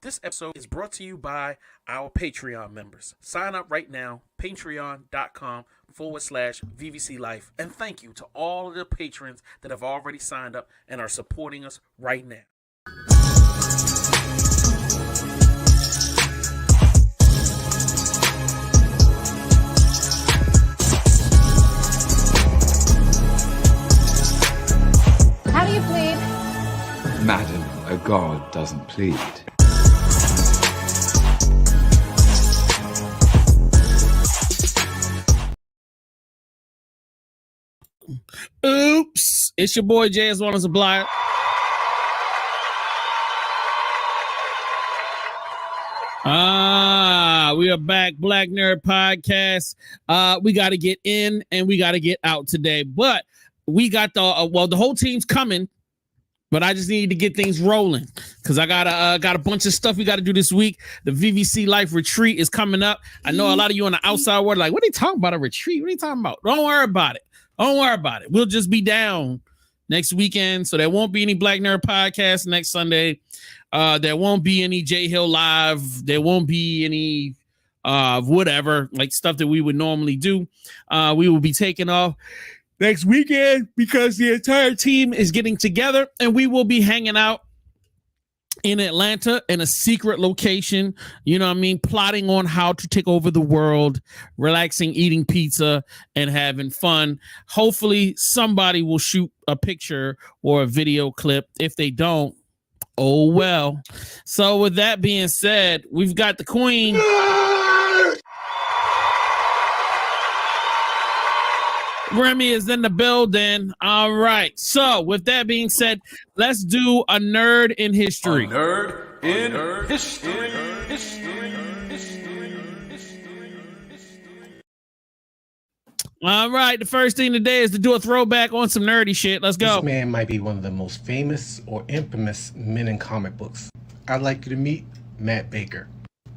This episode is brought to you by our Patreon members. Sign up right now, patreon.com/VVC Life. And thank you to all of the patrons that have already signed up and are supporting us right now. How do you plead? Madam, a god doesn't plead. Oops. It's your boy Jazz Wanna Supply. We are back, Black Nerd Podcast. We got to get in and we got to get out today, but we got the whole team's coming, but I just need to get things rolling because I got a bunch of stuff we got to do this week. The VVC Life Retreat is coming up. I know a lot of you on the outside world like, what are they talking about, a retreat? What are you talking about? Don't worry about it. Don't worry about it. We'll just be down next weekend, so there won't be any Black Nerd Podcast next Sunday. There won't be any J Hill Live. There won't be any whatever, like stuff that we would normally do. We will be taking off next weekend because the entire team is getting together and we will be hanging out in Atlanta in a secret location, you know what I mean, plotting on how to take over the world, relaxing, eating pizza, and having fun. Hopefully somebody will shoot a picture or a video clip. If they don't, oh well. So with that being said, we've got the queen. Remi is in the building. All right. So with that being said, let's do a nerd in history. History. All right. The first thing today is to do a throwback on some nerdy shit. Let's go. This man might be one of the most famous or infamous men in comic books. I'd like you to meet Matt Baker.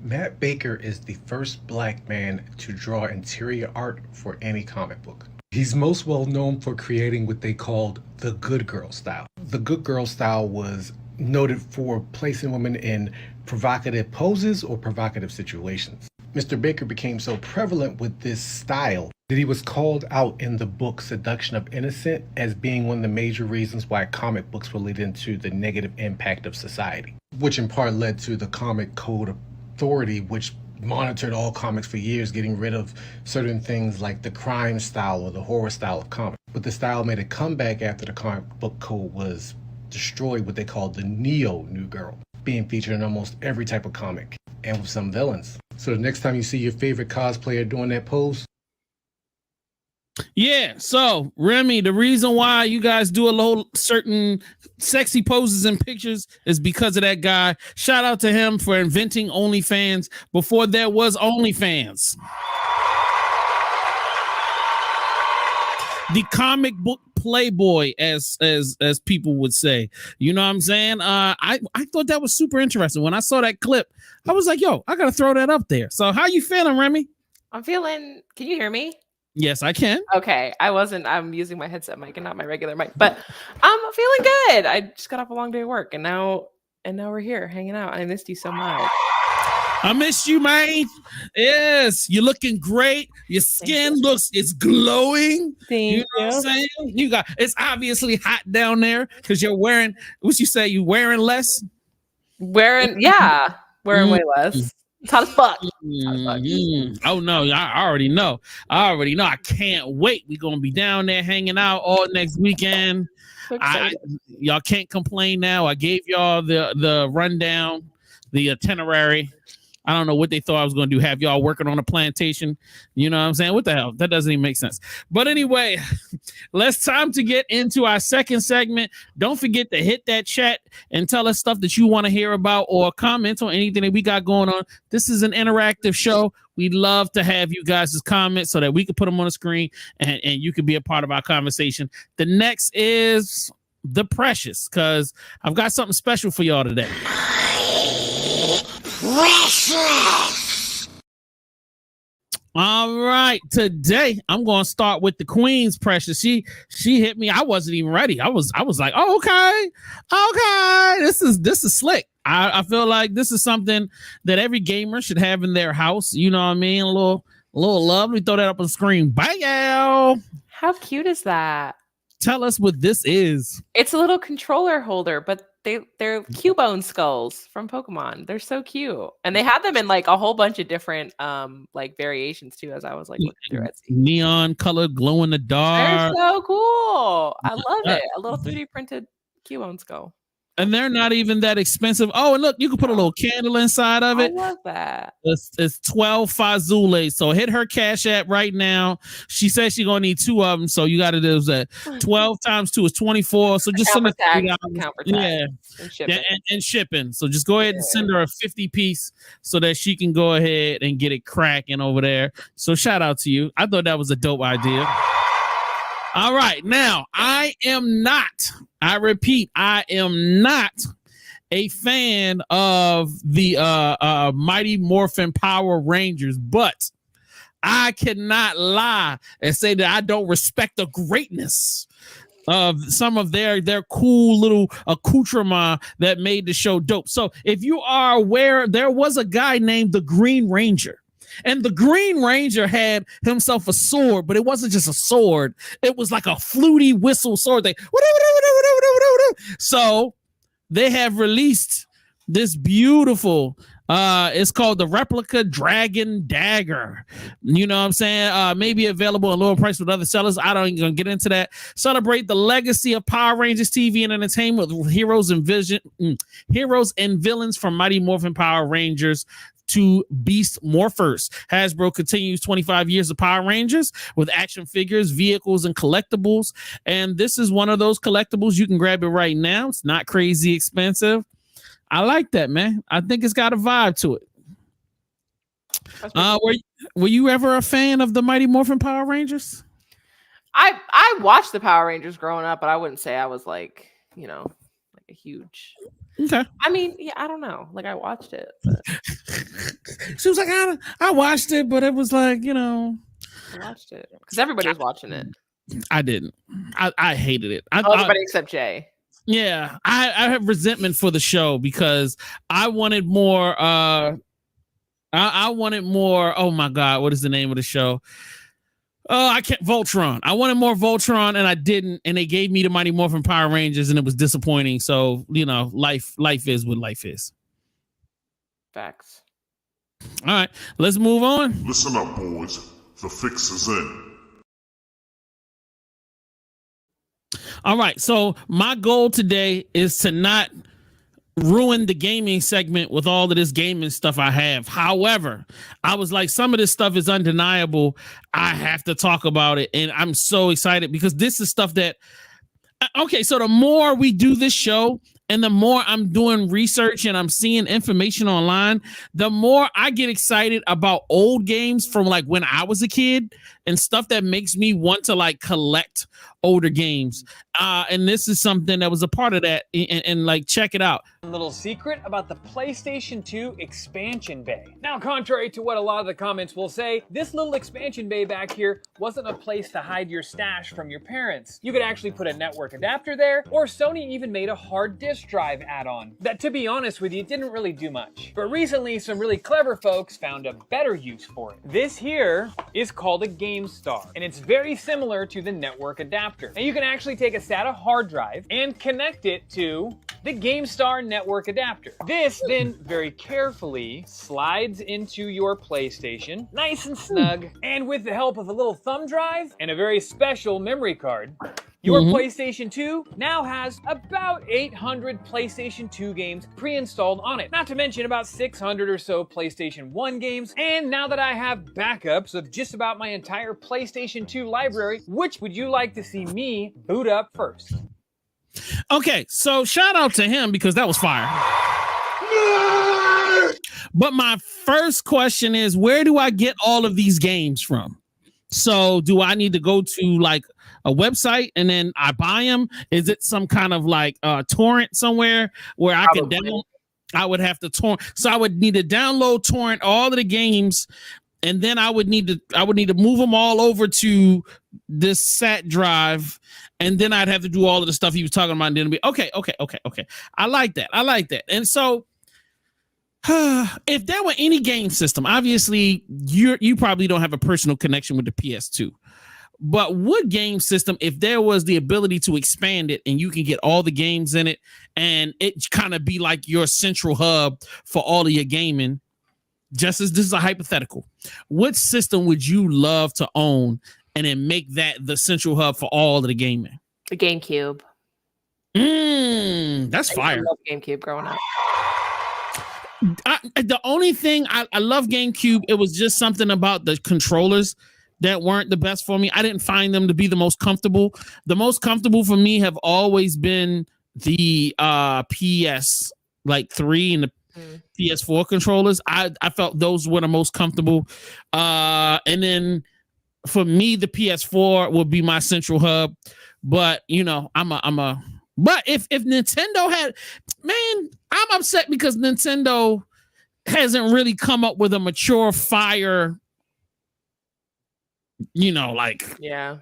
Matt Baker is the first black man to draw interior art for any comic book. He's most well known for creating what they called the good girl style. The good girl style was noted for placing women in provocative poses or provocative situations. Mr. Baker became so prevalent with this style that he was called out in the book Seduction of Innocent as being one of the major reasons why comic books were led into the negative impact of society, which in part led to the Comic Code Authority, which monitored all comics for years, getting rid of certain things like the crime style or the horror style of comics. But the style made a comeback after the comic book code was destroyed, what they called the Neo New Girl, being featured in almost every type of comic and with some villains. So the next time you see your favorite cosplayer doing that pose. Yeah, so Remi, the reason why you guys do a little certain sexy poses and pictures is because of that guy. Shout out to him for inventing OnlyFans before there was OnlyFans. The comic book playboy, as people would say. You know what I'm saying? I thought that was super interesting. When I saw that clip, I was like, yo, I gotta throw that up there. So how you feeling, Remi? I'm feeling, can you hear me? Yes, I can. Okay. I'm using my headset mic and not my regular mic, but I'm feeling good. I just got off a long day of work and now we're here hanging out. I missed you so much. I missed you, man. Yes, you're looking great. Your skin it's glowing. Thank you. Know what I'm saying? It's obviously hot down there because you're wearing, what you say, you wearing less? Wearing way less. It's hot as fuck. Oh no, I already know. I can't wait. We're gonna be down there hanging out all next weekend. Y'all can't complain now. I gave y'all the rundown, the itinerary. I don't know what they thought I was going to do. Have y'all working on a plantation? You know what I'm saying? What the hell? That doesn't even make sense. But anyway, time to get into our second segment. Don't forget to hit that chat and tell us stuff that you want to hear about or comment on anything that we got going on. This is an interactive show. We'd love to have you guys' comments so that we can put them on the screen and you can be a part of our conversation. The next is The Precious, because I've got something special for y'all today. Precious. All right, today I'm going to start with the Queen's Precious. She hit me. I wasn't even ready. I was like, oh, okay. This is slick. I feel like this is something that every gamer should have in their house. You know what I mean? A little love. Let me throw that up on the screen. Bam! How cute is that? Tell us what this is. It's a little controller holder, but they're Cubone skulls from Pokemon. They're so cute, and they had them in like a whole bunch of different like variations too. As I was like looking through Etsy, Neon colored, glow in the they're dark, so cool. I love it. A little 3D printed Cubone skull. and they're not even that expensive. Oh, and look, you can put a little candle inside of I it. love that. It's 12 Fazule. So hit her Cash App right now. She says she's gonna need 2 of them. So you got to do that. 12 times 2 is 24. So just send her Account for tax, yeah, and shipping. and shipping. So just go ahead and send her a 50 piece so that she can go ahead and get it cracking over there. So shout out to you. I thought that was a dope idea. All right, now I repeat, I am not a fan of the Mighty Morphin Power Rangers, but I cannot lie and say that I don't respect the greatness of some of their cool little accoutrement that made the show dope. So if you are aware, there was a guy named the Green Ranger. And the Green Ranger had himself a sword, but it wasn't just a sword. It was like a fluty whistle sword thing. So they have released this beautiful, it's called the Replica Dragon Dagger. You know what I'm saying? Maybe available at lower price with other sellers. I don't even get into that. Celebrate the legacy of Power Rangers TV and entertainment with heroes and villains from Mighty Morphin Power Rangers to Beast Morphers. Hasbro continues 25 years of Power Rangers with action figures, vehicles, and collectibles. And this is one of those collectibles. You can grab it right now. It's not crazy expensive. I like that, man. I think it's got a vibe to it. Were you ever a fan of the Mighty Morphin Power Rangers? I watched the Power Rangers growing up, but I wouldn't say I was like, like a huge. Okay. I mean, yeah, I don't know. Like I watched it. But... She was like, I watched it, but it was like, I watched it because everybody was watching it. I didn't. I hated it. Everybody except Jay. Yeah, I have resentment for the show because I wanted more. I wanted more. Oh my God, what is the name of the show? Oh, I can't. Voltron. I wanted more Voltron, and I didn't. And they gave me the Mighty Morphin Power Rangers, and it was disappointing. So life is what life is. Facts. All right, let's move on. Listen up, boys. The fix is in. All right, so my goal today is to not ruin the gaming segment with all of this gaming stuff I have. However, I was like, some of this stuff is undeniable. I have to talk about it, and I'm so excited because this is stuff that. Okay, so the more we do this show and the more I'm doing research and I'm seeing information online, the more I get excited about old games from like when I was a kid and stuff that makes me want to like collect older games. And this is something that was a part of that. And like, check it out. A little secret about the PlayStation 2 Expansion Bay. Now, contrary to what a lot of the comments will say, this little expansion bay back here wasn't a place to hide your stash from your parents. You could actually put a network adapter there, or Sony even made a hard disk drive add-on that, to be honest with you, didn't really do much. But recently, some really clever folks found a better use for it. This here is called a GameStar, and it's very similar to the network adapter. Now, you can actually take a SATA hard drive and connect it to the GameStar network adapter. This then very carefully slides into your PlayStation, nice and snug, and with the help of a little thumb drive and a very special memory card, your PlayStation 2 now has about 800 PlayStation 2 games pre-installed on it. Not to mention about 600 or so PlayStation 1 games. And now that I have backups of just about my entire PlayStation 2 library, which would you like to see me boot up first? Okay, so shout out to him because that was fire. But my first question is, where do I get all of these games from? So do I need to go to like a website and then I buy them? Is it some kind of like torrent somewhere where I can download? I would have to torrent. So I would need to download, torrent all of the games, and then I would need to move them all over to this SAT drive, and then I'd have to do all of the stuff he was talking about. And then be okay. I like that. And so If there were any game system, obviously you probably don't have a personal connection with the PS2. But what game system, if there was the ability to expand it and you can get all the games in it and it kind of be like your central hub for all of your gaming, just as this is a hypothetical, what system would you love to own and then make that the central hub for all of the gaming? The GameCube. That's fire. I love GameCube growing up. The only thing I love GameCube, it was just something about the controllers that weren't the best for me. I didn't find them to be the most comfortable. The most comfortable for me have always been the PS like 3 and the PS4 controllers. I felt those were the most comfortable. And then for me, the PS4 would be my central hub. But you know, but if Nintendo had, man, I'm upset because Nintendo hasn't really come up with a mature fire. You know, like, yeah,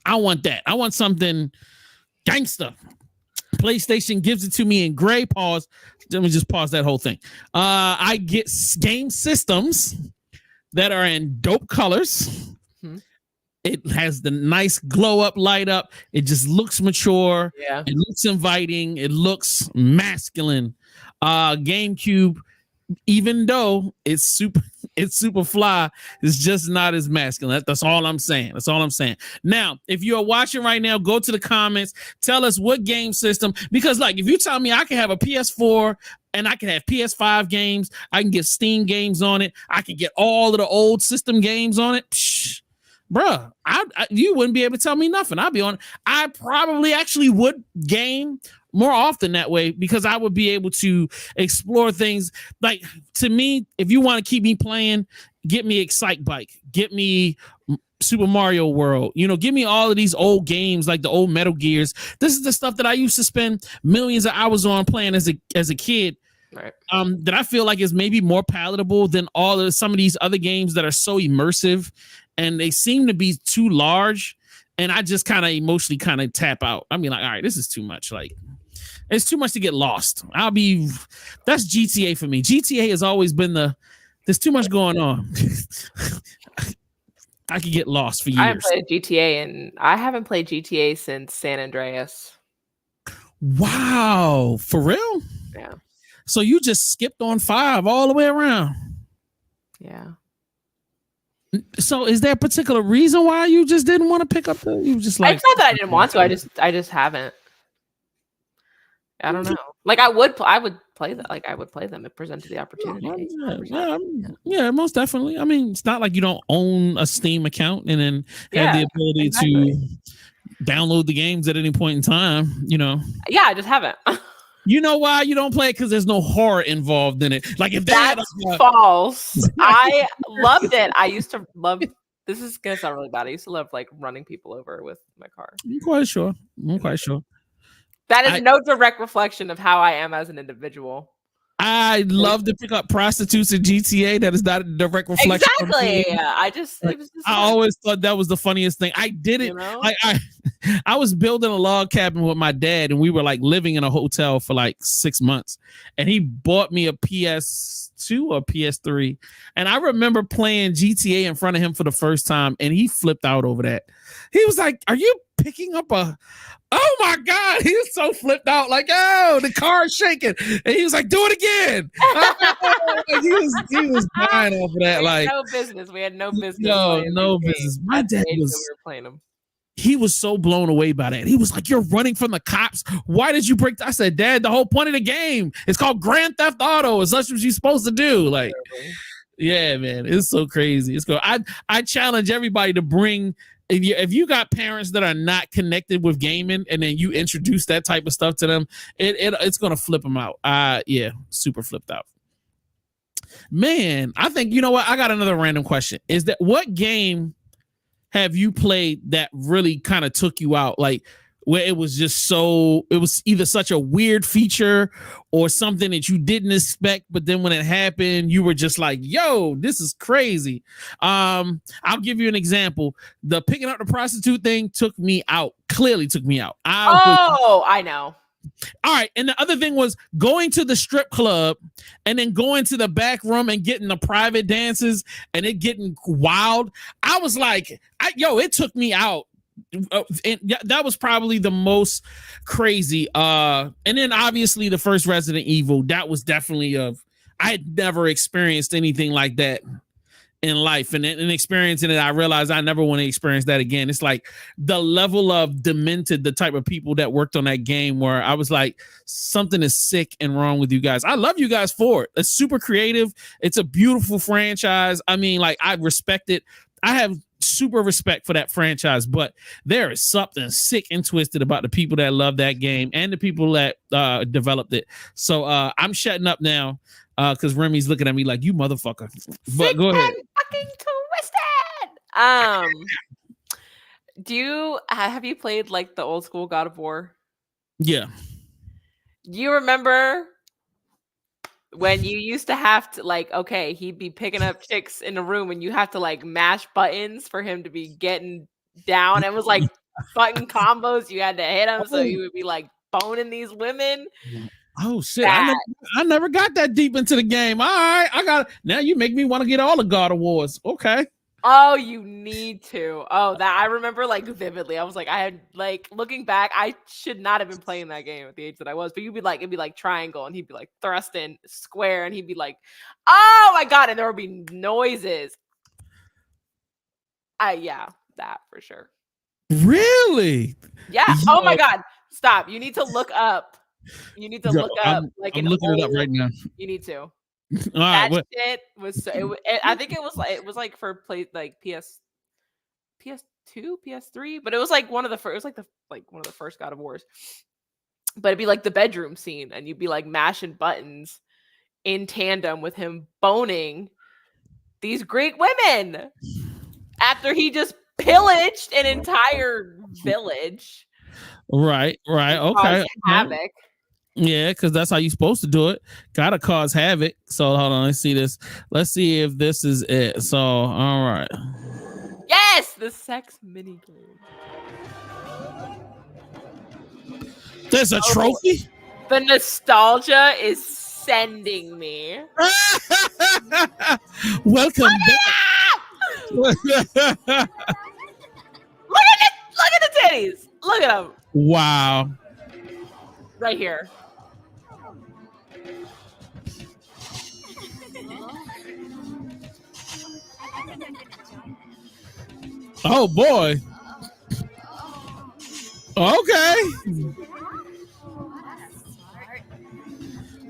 I want that. I want something gangster. PlayStation gives it to me in gray. Pause. Let me just pause that whole thing. I get game systems that are in dope colors. It has the nice glow up, light up. It just looks mature. Yeah. It looks inviting. It looks masculine. GameCube, even though it's super fly, it's just not as masculine. That's all I'm saying. That's all I'm saying. Now, if you're watching right now, go to the comments. Tell us what game system, because like if you tell me I can have a PS4 and I can have PS5 games, I can get Steam games on it, I can get all of the old system games on it. Bruh, you wouldn't be able to tell me nothing. I'd be on. I probably actually would game more often that way because I would be able to explore things. Like, to me, if you want to keep me playing, get me Excite Bike, get me Super Mario World, you know, give me all of these old games like the old Metal Gears. This is the stuff that I used to spend millions of hours on playing as a kid. Right. That I feel like is maybe more palatable than some of these other games that are so immersive and they seem to be too large. And I just kind of emotionally kind of tap out. I mean, like, all right, this is too much. Like, it's too much to get lost. That's GTA for me. GTA has always been there's too much going on. I could get lost for years. I haven't played GTA and I haven't played GTA since San Andreas. Wow. For real? Yeah. So you just skipped on 5 all the way around. Yeah. So is there a particular reason why you just didn't want to pick up you just like, it's not that I didn't want to, I just haven't. I don't know. Like I would play that. Like I would play them if presented the opportunity. Yeah, most definitely. I mean, it's not like you don't own a Steam account and then have the ability to download the games at any point in time, you know. Yeah, I just haven't. You know why you don't play it? Because there's no horror involved in it. Like if that's false. I loved it. I used to love. This is gonna sound really bad. I used to love like running people over with my car. I'm quite sure. That is no direct reflection of how I am as an individual. I love to pick up prostitutes in GTA. That is not a direct reflection. Exactly. I always thought that was the funniest thing. I did it. You know? I was building a log cabin with my dad, and we were like living in a hotel for like 6 months. And he bought me a PS2 or PS3, and I remember playing GTA in front of him for the first time, and he flipped out over that. He was like, "Are you picking up a?" Oh my God, he was so flipped out, like, oh, the car is shaking. And he was like, do it again. he was dying off of that. Like, no business. We had no business. No business. My dad we were playing them. He was so blown away by that. He was like, you're running from the cops. Why did you break I said, Dad, the whole point of the game, it's called Grand Theft Auto. It's that's what you're supposed to do. Like, yeah, man, it's so crazy. It's cool. I challenge everybody to bring, if you got parents that are not connected with gaming and then you introduce that type of stuff to them, it's going to flip them out. Yeah, super flipped out. Man, I think, you know what? I got another random question. Is that what game have you played that really kind of took you out? Like where it was either such a weird feature or something that you didn't expect, but then when it happened, you were just like, yo, this is crazy. I'll give you an example. The picking up the prostitute thing took me out, clearly took me out. I know. All right. And the other thing was going to the strip club and then going to the back room and getting the private dances and it getting wild. I was like, it took me out. And that was probably the most crazy. And then obviously the first Resident Evil, that was definitely I had never experienced anything like that in life, and experiencing it, I realized I never want to experience that again. It's like the level of demented, the type of people that worked on that game, where I was like, something is sick and wrong with you guys. I love you guys for it. It's super creative. It's a beautiful franchise. I mean, like, I respect it. I have super respect for that franchise, but there is something sick and twisted about the people that love that game and the people that developed it. So I'm shutting up now. Because Remi's looking at me like, you motherfucker. But go ahead. Fucking twisted. Have you played like the old school God of War? Yeah. Do you remember when you used to have to, like, okay, he'd be picking up chicks in the room and you have to like mash buttons for him to be getting down? It was like button combos. You had to hit him so you would be like boning these women. Oh shit! I never got that deep into the game. All right, I got it. Now you make me want to get all the God of Wars. Okay. Oh, you need to. Oh, that I remember like vividly. I was like, I had like looking back, I should not have been playing that game at the age that I was. But it'd be like triangle, and he'd be like thrusting square, and he'd be like, oh my god, and there would be noises. Yeah, that for sure. Really? Yeah. Oh my god, stop! You need to look up. You need to look up. I'm looking it up right now. You need to. All that right, shit was so. I think it was like for play like PS2, PS3, but it was like one of the first. It was like one of the first God of Wars. But it'd be like the bedroom scene, and you'd be like mashing buttons in tandem with him boning these Greek women after he just pillaged an entire village. Right. Okay. Havoc. Yeah, because that's how you're supposed to do it. Gotta cause havoc. So hold on, let's see this. Let's see if this is it. So, all right. Yes, the sex mini game. There's a trophy? The nostalgia is sending me. Welcome back. Look at the titties. Look at them. Wow. Right here. Oh boy. Okay.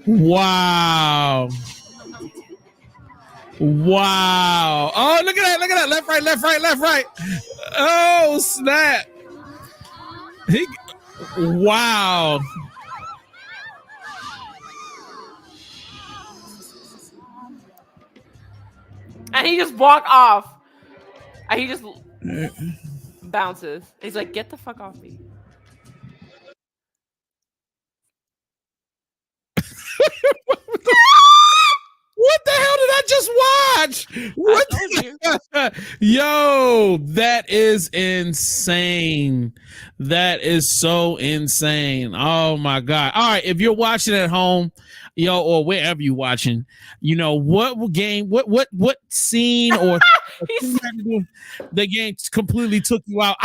Wow. Wow. Oh, look at that. Look at that. Left, right. Oh, snap. Wow. And he just walked off. And he just bounces. He's like, get the fuck off me. What the hell did I just watch? What? Yo, that is insane. That is so insane. Oh my God. All right. If you're watching at home, or wherever you're watching, what game, what scene or the game completely took you out.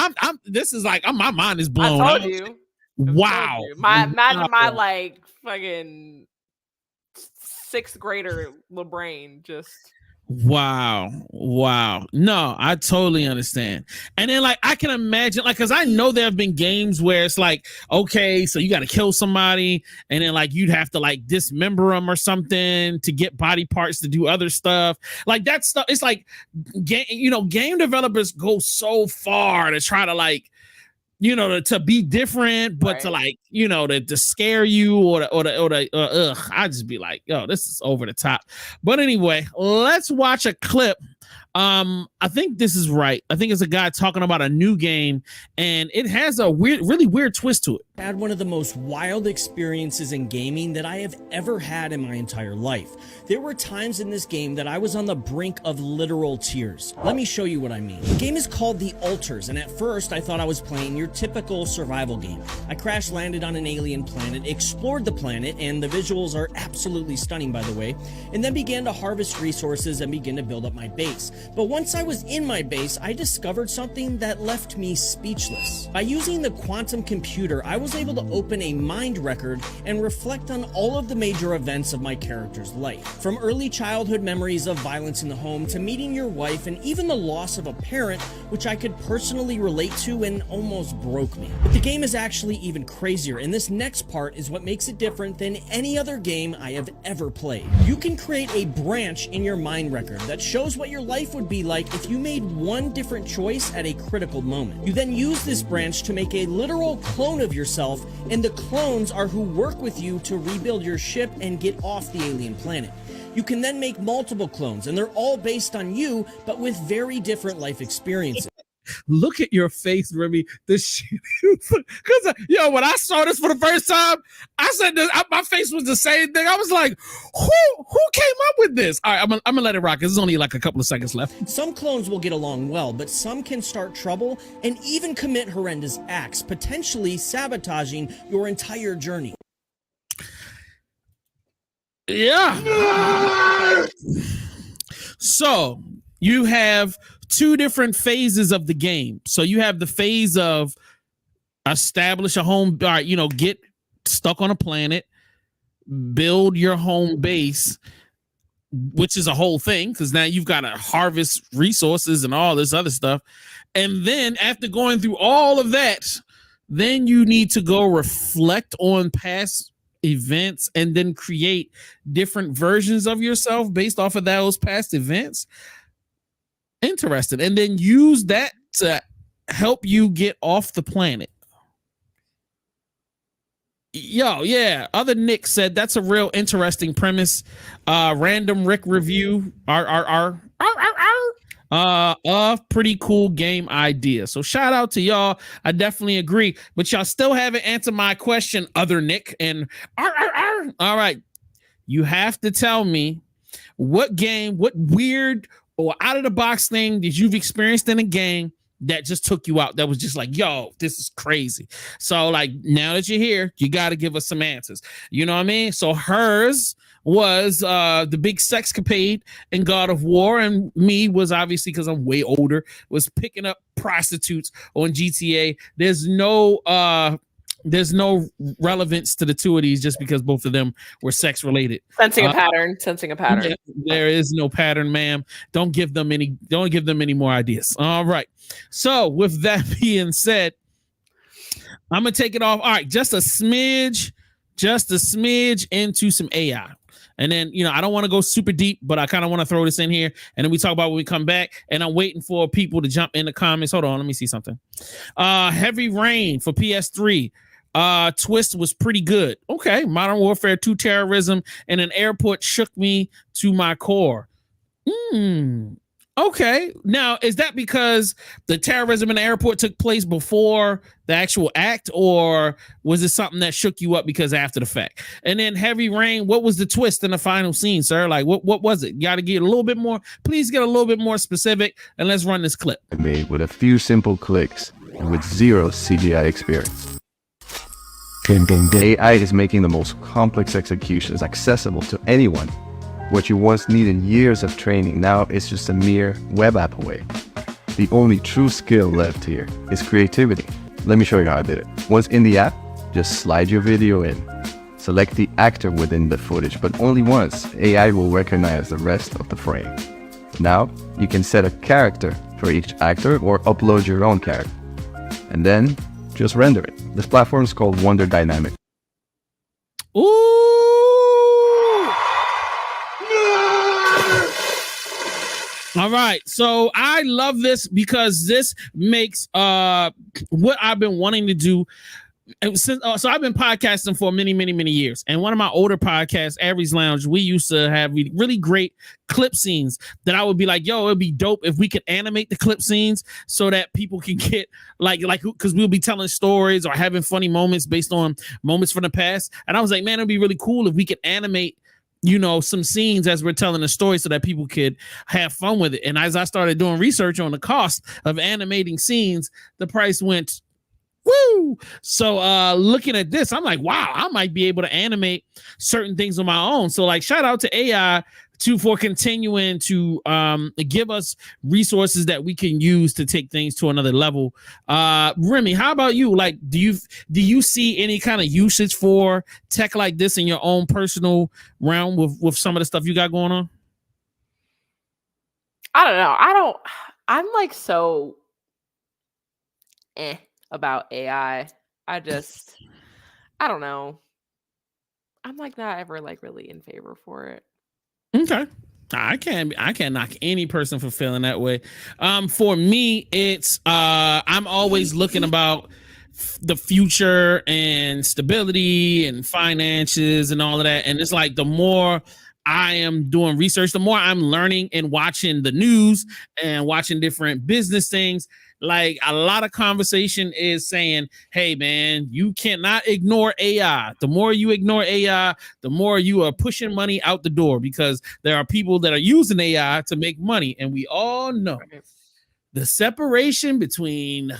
My mind is blown. I told you. Wow. Imagine my like fucking 6th grader LeBrain just. Wow. No, I totally understand. And then like I can imagine, like, because I know there have been games where it's like, okay, so you got to kill somebody, and then like you'd have to like dismember them or something to get body parts to do other stuff. Like that stuff. It's like game developers go so far to try to like, to be different, but to like, to scare you or I just be like, yo, this is over the top. But anyway, let's watch a clip. I think this is right. I think it's a guy talking about a new game, and it has a really weird twist to it. Had one of the most wild experiences in gaming that I have ever had in my entire life. There were times in this game that I was on the brink of literal tears. Let me show you what I mean. The game is called The Altars, and at first I thought I was playing your typical survival game. I crash landed on an alien planet, explored the planet, and the visuals are absolutely stunning, by the way, and then began to harvest resources and begin to build up my base. But once I was in my base, I discovered something that left me speechless. By using the quantum computer, I was able to open a mind record and reflect on all of the major events of my character's life. From early childhood memories of violence in the home to meeting your wife and even the loss of a parent, which I could personally relate to and almost broke me. But the game is actually even crazier, and this next part is what makes it different than any other game I have ever played. You can create a branch in your mind record that shows what your life would be like if you made one different choice at a critical moment. You then use this branch to make a literal clone of yourself, and the clones are who work with you to rebuild your ship and get off the alien planet. You can then make multiple clones, and they're all based on you, but with very different life experiences. Look at your face, Remi. This shit, because when I saw this for the first time, I said my face was the same thing. I was like, who came up with this? All right, I'm gonna let it rock. There's only like a couple of seconds left. Some clones will get along well, but some can start trouble and even commit horrendous acts, potentially sabotaging your entire journey. Yeah. So you have two different phases of the game. So you have the phase of establish a home, all right, get stuck on a planet, build your home base, which is a whole thing because now you've got to harvest resources and all this other stuff. And then after going through all of that, then you need to go reflect on past events and then create different versions of yourself based off of those past events. Interesting. And then use that to help you get off the planet. Yeah. Other Nick said that's a real interesting premise. Random Rick review. A pretty cool game idea. So shout out to y'all. I definitely agree. But y'all still haven't answered my question, Other Nick. And all right. You have to tell me what game, what weird or out of the box thing that you've experienced in a game that just took you out, that was just like, yo, this is crazy. So like, now that you're here, you got to give us some answers. You know what I mean? So hers was the big sexcapade in God of War, and me was obviously, because I'm way older, was picking up prostitutes on GTA. There's no relevance to the two of these just because both of them were sex related. Sensing a pattern. There is no pattern, ma'am. Don't give them any more ideas. All right. So with that being said, I'm gonna take it off. All right, just a smidge into some AI. And then, I don't want to go super deep, but I kind of want to throw this in here. And then we talk about when we come back. And I'm waiting for people to jump in the comments. Hold on, let me see something. Heavy Rain for PS3. Twist was pretty good. Okay. Modern Warfare 2 terrorism in an airport shook me to my core. Okay. Now, is that because the terrorism in the airport took place before the actual act, or was it something that shook you up because after the fact? And then Heavy Rain, what was the twist in the final scene, sir? Like, what was it? You got to get a little bit more. Please get a little bit more specific, and let's run this clip. Made with a few simple clicks and with zero CGI experience. The AI is making the most complex executions accessible to anyone. What you once needed years of training now is just a mere web app away. The only true skill left here is creativity. Let me show you how I did it. Once in the app, just slide your video in. Select the actor within the footage, but only once. AI will recognize the rest of the frame. Now, you can set a character for each actor or upload your own character. And then, just render it. This platform is called Wonder Dynamic. Ooh! All right, so I love this because this makes what I've been wanting to do So I've been podcasting for many years, and one of my older podcasts, Aries Lounge, we used to have really great clip scenes that I would be like, yo, it'd be dope if we could animate the clip scenes so that people can get like because we'll be telling stories or having funny moments based on moments from the past. And I was like, man, it'd be really cool if we could animate, you know, some scenes as we're telling the story so that people could have fun with it. And as I started doing research on the cost of animating scenes, the price went woo. So looking at this, I'm like, wow, I might be able to animate certain things on my own. So like, shout out to AI for continuing to give us resources that we can use to take things to another level. Remi, how about you? Like, do you see any kind of usage for tech like this in your own personal realm with some of the stuff you got going on? I don't know. I'm like so about AI. I don't know. I'm like not ever like really in favor for it. Okay. I can't knock any person for feeling that way. For me, it's I'm always looking about the future and stability and finances and all of that. And it's like the more I am doing research, the more I'm learning and watching the news and watching different business things. Like a lot of conversation is saying, hey, man, you cannot ignore AI. The more you ignore AI, the more you are pushing money out the door because there are people that are using AI to make money. And we all know the separation between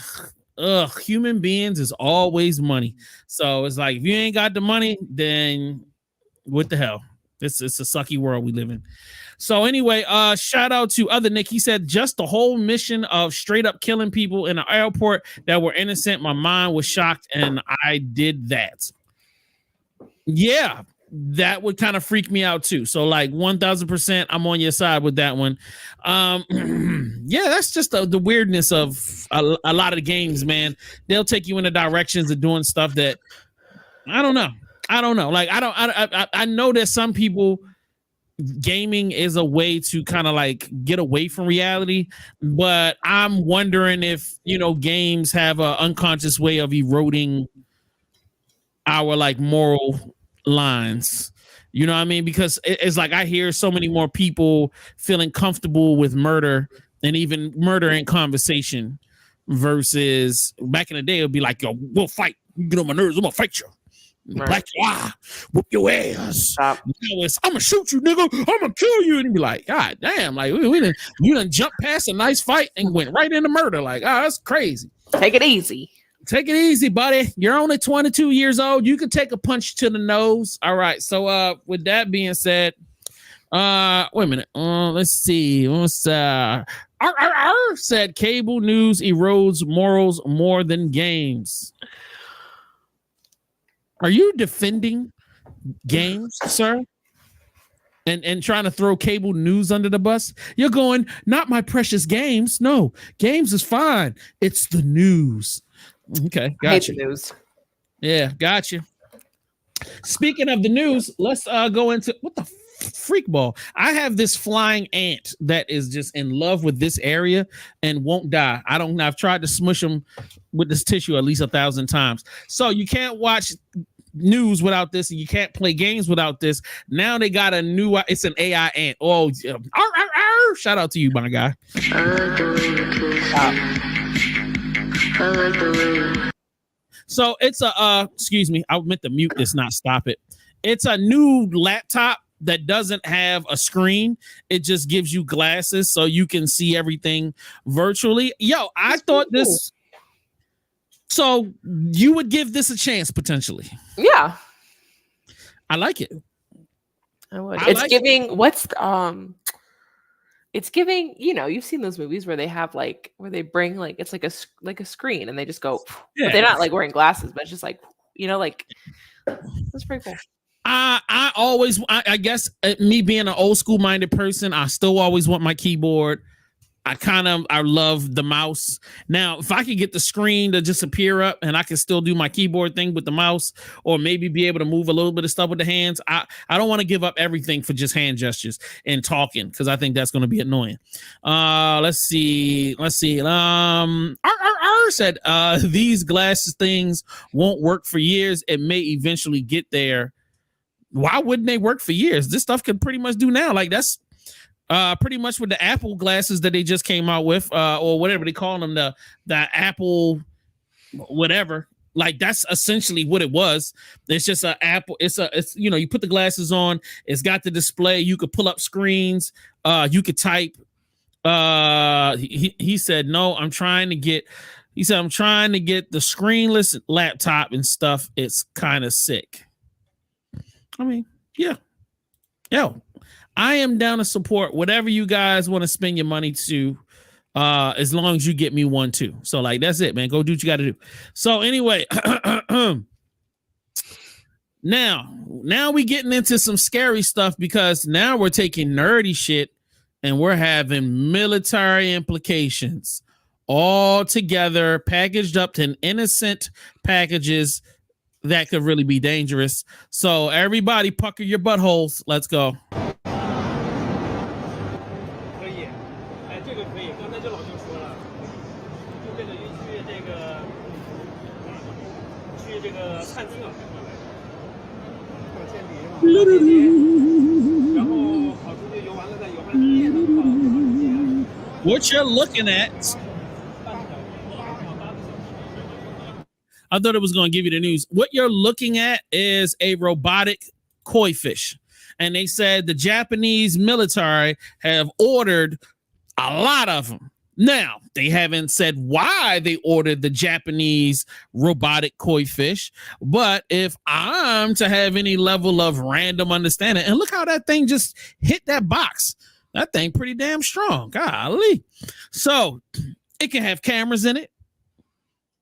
human beings is always money. So it's like, if you ain't got the money, then what the hell? It's a sucky world we live in. So anyway, shout out to Other Nick. He said, just the whole mission of straight up killing people in the airport that were innocent. My mind was shocked and I did that. Yeah, that would kind of freak me out too. So like 1000%, I'm on your side with that one. Yeah, that's just the weirdness of a lot of the games, man. They'll take you in the directions of doing stuff that I don't know. Like I know that some people, gaming is a way to kind of like get away from reality, but I'm wondering if, you know, games have an unconscious way of eroding our like moral lines. You know what I mean? Because it's like I hear so many more people feeling comfortable with murder and even murder in conversation versus back in the day, it would be like, yo, we'll fight. You get on my nerves, I'm gonna fight you. Right. Black your eye, whoop your ass. I'm gonna shoot you, nigga. I'm gonna kill you, and be like, God damn, like you done jumped past a nice fight and went right into murder. Like, that's crazy. Take it easy. Take it easy, buddy. You're only 22 years old. You can take a punch to the nose. All right. So, with that being said, wait a minute. Let's see. What's said cable news erodes morals more than games. Are you defending games, sir? And trying to throw cable news under the bus? You're going, not my precious games. No, games is fine. It's the news. Okay, gotcha. I hate the news. Yeah, gotcha. Speaking of the news, let's go into what the freak ball. I have this flying ant that is just in love with this area and won't die. I've tried to smush him with this tissue at least 1,000 times. So you can't watch news without this, and you can't play games without this. Now they got a new, it's an AI ant. Oh, shout out to you, my guy. So it's a excuse me, I meant to mute this, not stop it. It's a new laptop that doesn't have a screen. It just gives you glasses so you can see everything virtually. Yo, I thought this. So you would give this a chance potentially? Yeah, I like it. I would. It's giving. It's giving. You know, you've seen those movies where they have like where they bring like it's like a screen and they just go. Yeah. But they're not like wearing glasses, but it's just like, you know, like that's pretty cool. I guess me being an old school minded person, I still always want my keyboard. I love the mouse. Now, if I could get the screen to just appear up and I can still do my keyboard thing with the mouse, or maybe be able to move a little bit of stuff with the hands, I don't want to give up everything for just hand gestures and talking, because I think that's going to be annoying. Let's see. first said these glasses things won't work for years. It may eventually get there. Why wouldn't they work for years? This stuff can pretty much do now. Like that's pretty much with the Apple glasses that they just came out with, or whatever they call them, the Apple whatever. Like that's essentially what it was. It's just an Apple. It's you put the glasses on. It's got the display. You could pull up screens. You could type. He said no. I'm trying to get the screenless laptop and stuff. It's kind of sick. I mean, yeah. Yo, I am down to support whatever you guys want to spend your money to, as long as you get me one too. So like, that's it, man. Go do what you got to do. So anyway, now we getting into some scary stuff because now we're taking nerdy shit and we're having military implications all together, packaged up to innocent packages that could really be dangerous. So everybody pucker your buttholes. Let's go. What you're looking at, I thought it was going to give you the news. What you're looking at is a robotic koi fish. And they said the Japanese military have ordered a lot of them. Now, they haven't said why they ordered the Japanese robotic koi fish. But if I'm to have any level of random understanding, and look how that thing just hit that box. That thing pretty damn strong. Golly. So it can have cameras in it.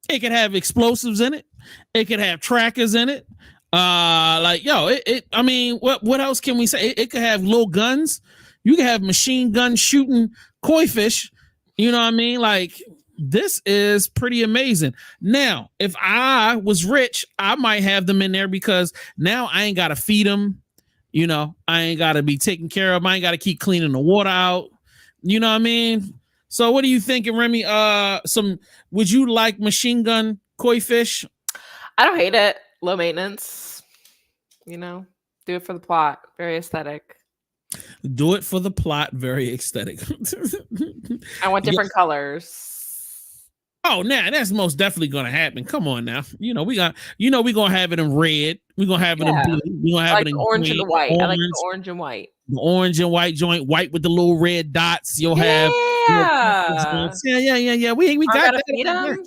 It could have explosives in it. It could have trackers in it. I mean, what else can we say? It could have little guns. You can have machine gun shooting koi fish. You know what I mean? Like, this is pretty amazing. Now, if I was rich, I might have them in there because now I ain't got to feed them. You know, I ain't got to be taken care of. I ain't got to keep cleaning the water out. You know what I mean? So what are you thinking, Remi? Would you like machine gun koi fish? I don't hate it. Low maintenance. You know, do it for the plot. Very aesthetic. Do it for the plot. Very aesthetic. I want different colors. Oh, nah, that's most definitely gonna happen. Come on now. We're gonna have it in red. We're gonna have it in blue. We're gonna have it in orange green, and the white. orange. I like the orange and white. The orange and white joint, white with the little red dots. You'll have yeah. We got that.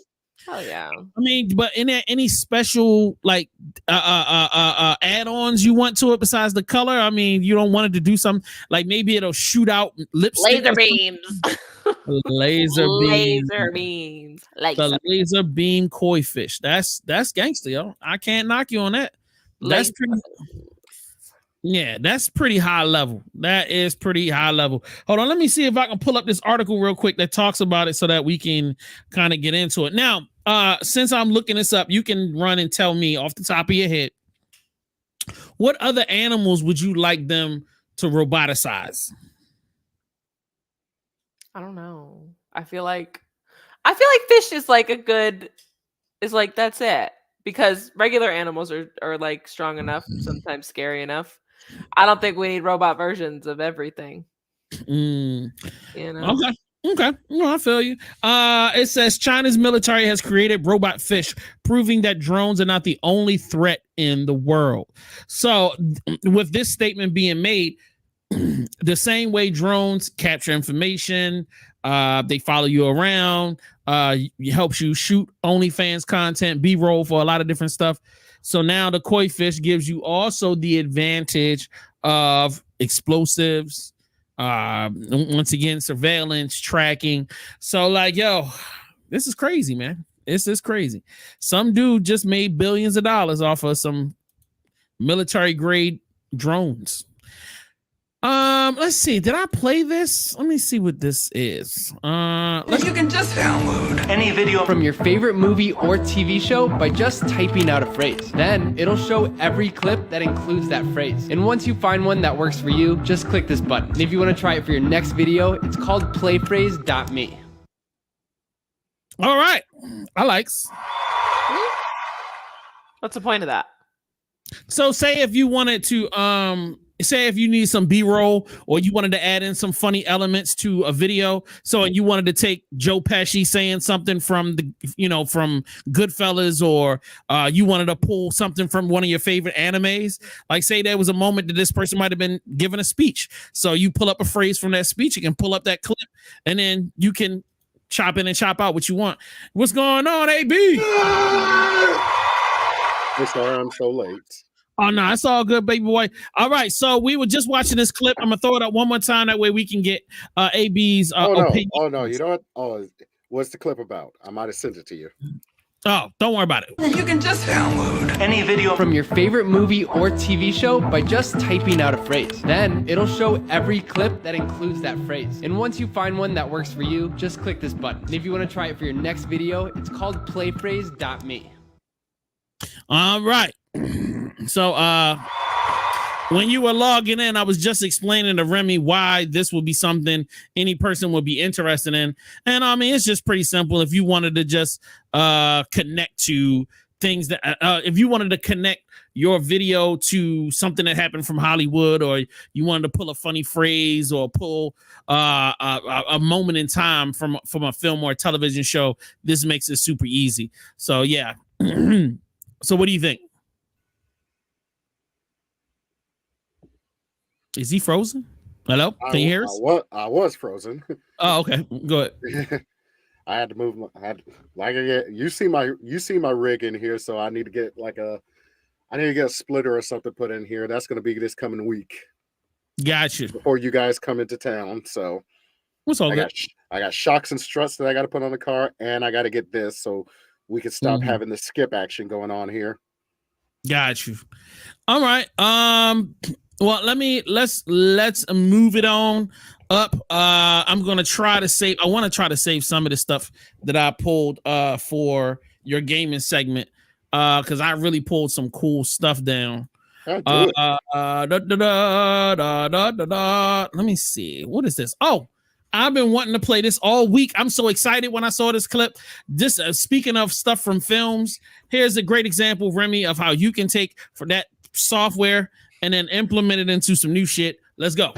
Hell yeah. I mean, but in there, any special like add-ons you want to it besides the color? I mean, you don't want it to do something like maybe it'll shoot out lipstick. Laser beams. Laser beams. Like the laser beam koi fish. That's gangster, yo. I can't knock you on that. That's pretty. Yeah, that's pretty high level. That is pretty high level. Hold on, let me see if I can pull up this article real quick that talks about it so that we can kind of get into it. Now, since I'm looking this up, you can run and tell me off the top of your head, what other animals would you like them to roboticize? I don't know. I feel like fish is like that's it. Because regular animals are like strong enough, sometimes scary enough. I don't think we need robot versions of everything. You know? Okay. No, I feel you. It says China's military has created robot fish, proving that drones are not the only threat in the world. So with this statement being made, the same way drones capture information, they follow you around, helps you shoot OnlyFans content, B-roll for a lot of different stuff. So now the koi fish gives you also the advantage of explosives, once again, surveillance, tracking. So like, yo, this is crazy, man. This is crazy. Some dude just made billions of dollars off of some military grade drones. Let's see. Did I play this? Let me see what this is. You can just download any video from your favorite movie or TV show by just typing out a phrase. Then it'll show every clip that includes that phrase. And once you find one that works for you, just click this button. And if you want to try it for your next video, it's called playphrase.me. All right. I likes. What's the point of that? So say if you wanted to say if you need some B-roll or you wanted to add in some funny elements to a video, so you wanted to take Joe Pesci saying something from from Goodfellas, or you wanted to pull something from one of your favorite animes, like say there was a moment that this person might have been giving a speech, so you pull up a phrase from that speech, you can pull up that clip, and then you can chop in and chop out what you want. What's going on, AB? I'm sorry I'm so late. Oh no, it's all good, baby boy. All right, so we were just watching this clip. I'm gonna throw it up one more time. That way we can get AB's opinion. Oh no, you know what? Oh, what's the clip about? I might have sent it to you. Oh, don't worry about it. You can just download any video from your favorite movie or TV show by just typing out a phrase. Then it'll show every clip that includes that phrase. And once you find one that works for you, just click this button. And if you want to try it for your next video, it's called playphrase.me. All right. So when you were logging in, I was just explaining to Remi why this would be something any person would be interested in. And I mean, it's just pretty simple. If you wanted to just connect to things that if you wanted to connect your video to something that happened from Hollywood, or you wanted to pull a funny phrase or pull a moment in time from a film or a television show, this makes it super easy. So yeah. So what do you think? Is he frozen? Hello? Can you hear us? I was frozen. Oh, okay. Go ahead. I had to move you see my rig in here, so I need to get a splitter or something put in here. That's gonna be this coming week. Gotcha. Before you guys come into town. So what's all good? I got shocks and struts that I gotta put on the car, and I gotta get this so we can stop having the skip action going on here. Got you. All right. Well, let's move it on up. I'm gonna try to save. I want to try to save some of the stuff that I pulled for your gaming segment, because I really pulled some cool stuff down. Let me see. What is this? Oh, I've been wanting to play this all week. I'm so excited when I saw this clip. This speaking of stuff from films, here's a great example, Remi, of how you can take for that software and then implement it into some new shit. Let's go.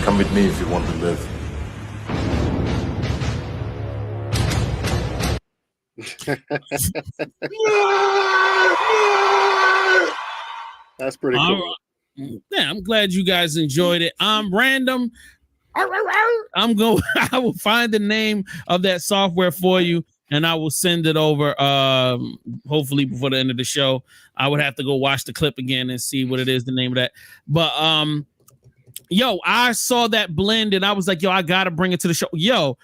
Come with me if you want to live. That's pretty cool. Yeah, I'm glad you guys enjoyed it. I'm random. I will find the name of that software for you, and I will send it over hopefully before the end of the show. I would have to go watch the clip again and see what it is, the name of that. But yo, I saw that blend and I was like, yo, I gotta bring it to the show. Yo,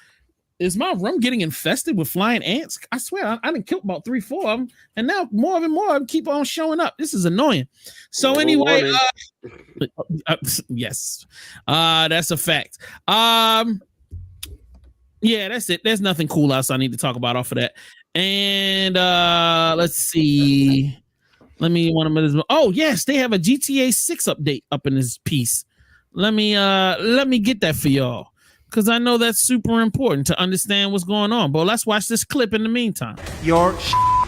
is my room getting infested with flying ants? I swear, I didn't kill about 3-4 of them, and now more of them keep on showing up. This is annoying. So anyway, yes, that's a fact. Yeah, that's it. There's nothing cool else I need to talk about off of that. And let's see. Let me one of them. Oh yes, they have a GTA 6 update up in this piece. let me get that for y'all, because I know that's super important to understand what's going on. But let's watch this clip in the meantime. Your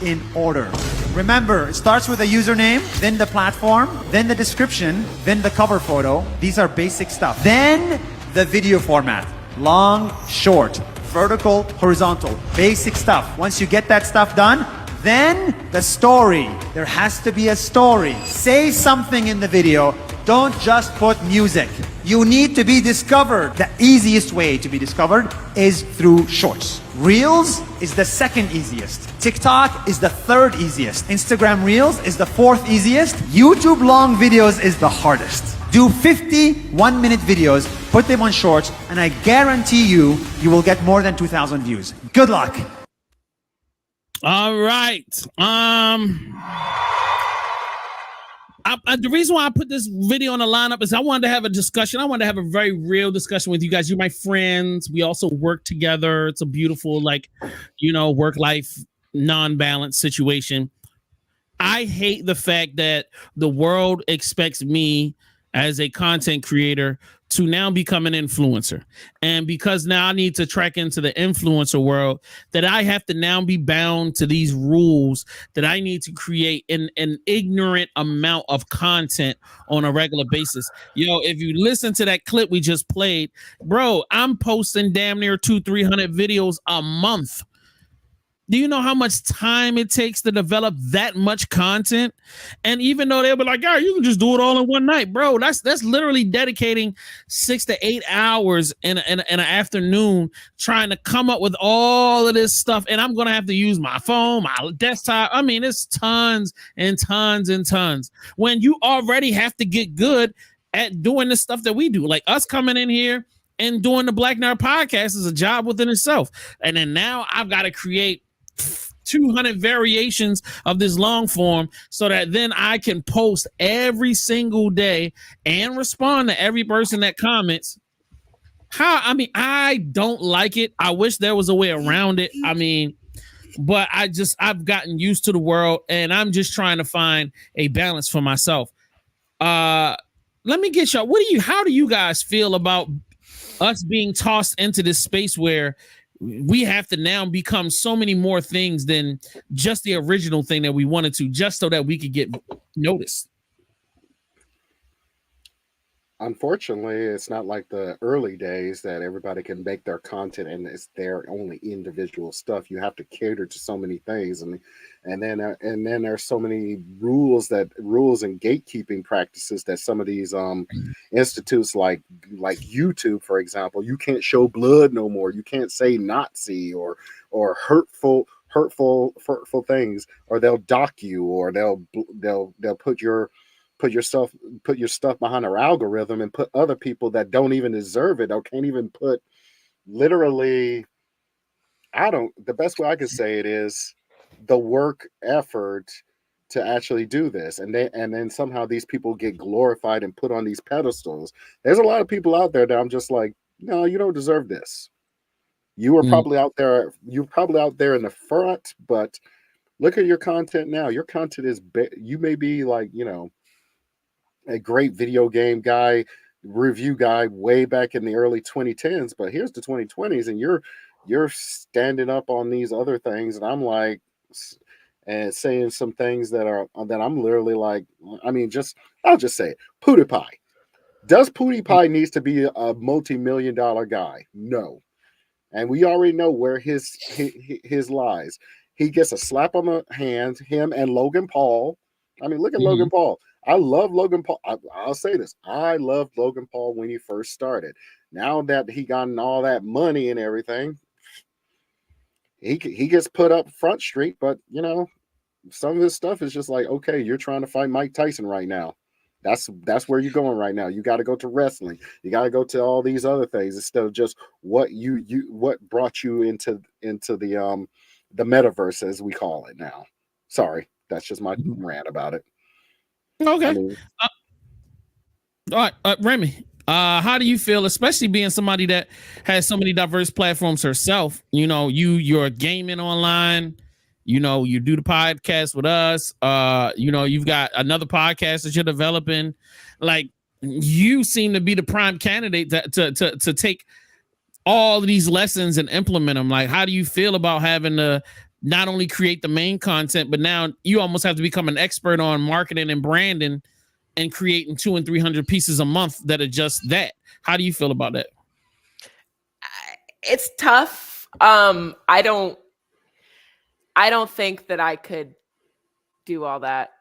in order. Remember, it starts with a username, then the platform, then the description, then the cover photo. These are basic stuff. Then the video format. Long, short, vertical, horizontal. Basic stuff. Once you get that stuff done, then the story. There has to be a story. Say something in the video. Don't just put music. You need to be discovered. The easiest way to be discovered is through shorts. Reels is the second easiest. TikTok is the third easiest. Instagram Reels is the fourth easiest. YouTube long videos is the hardest. Do 50 1-minute videos, put them on shorts, and I guarantee you will get more than 2,000 views. Good luck. All right. The reason why I put this video on the lineup is I wanted to have a discussion. I wanted to have a very real discussion with you guys. You're my friends. We also work together. It's a beautiful, work-life non-balanced situation. I hate the fact that the world expects me as a content creator to now become an influencer. And because now I need to track into the influencer world, that I have to now be bound to these rules, that I need to create an ignorant amount of content on a regular basis. If you listen to that clip we just played, bro, I'm posting damn near 200-300 videos a month. Do you know how much time it takes to develop that much content? And even though they'll be like, yeah, you can just do it all in one night, bro. That's literally dedicating 6 to 8 hours in an afternoon trying to come up with all of this stuff. And I'm going to have to use my phone, my desktop. I mean, it's tons and tons and tons. When you already have to get good at doing the stuff that we do, like us coming in here and doing the Black Nerd podcast is a job within itself. And then now I've got to create 200 variations of this long form so that then I can post every single day and respond to every person that comments. I don't like it. I wish there was a way around it. But I've gotten used to the world and I'm just trying to find a balance for myself. Let me get y'all. How do you guys feel about us being tossed into this space where we have to now become so many more things than just the original thing that we wanted to, just so that we could get noticed? Unfortunately, it's not like the early days that everybody can make their content and it's their only individual stuff. You have to cater to so many things, and then there's so many rules and gatekeeping practices that some of these institutes like YouTube, for example, you can't show blood no more. You can't say Nazi or hurtful things, or they'll dock you, or they'll put your stuff behind our algorithm and put other people that don't even deserve it or can't even put literally. The best way I can say it is the work effort to actually do this, and then somehow these people get glorified and put on these pedestals. There's a lot of people out there that I'm just like, no, you don't deserve this. You are probably out there. You're probably out there in the front, but look at your content now. Your content is you may be like, a great video game guy, review guy way back in the early 2010s, but here's the 2020s and you're standing up on these other things, and I'm like, and saying some things that I'm literally like, I'll just say it. PewDiePie. Does PewDiePie needs to be a multi-million-dollar guy? No. And we already know where his lies. He gets a slap on the hand, him and Logan Paul. Look at Logan Paul. I love Logan Paul. I'll say this. I loved Logan Paul when he first started. Now that he gotten all that money and everything, he gets put up Front Street. But, some of his stuff is just like, okay, you're trying to fight Mike Tyson right now. That's where you're going right now. You got to go to wrestling. You got to go to all these other things instead of just what brought you into the metaverse, as we call it now. Sorry, that's just my rant about it. Okay. All right, Remi, how do you feel, especially being somebody that has so many diverse platforms herself? You're gaming online. You do the podcast with us. You've got another podcast that you're developing. Like, you seem to be the prime candidate to take all of these lessons and implement them. Like, how do you feel about having to not only create the main content, but now you almost have to become an expert on marketing and branding and creating 200 and 300 pieces a month that are just that? How do you feel about that? It's tough. I don't think that I could do all that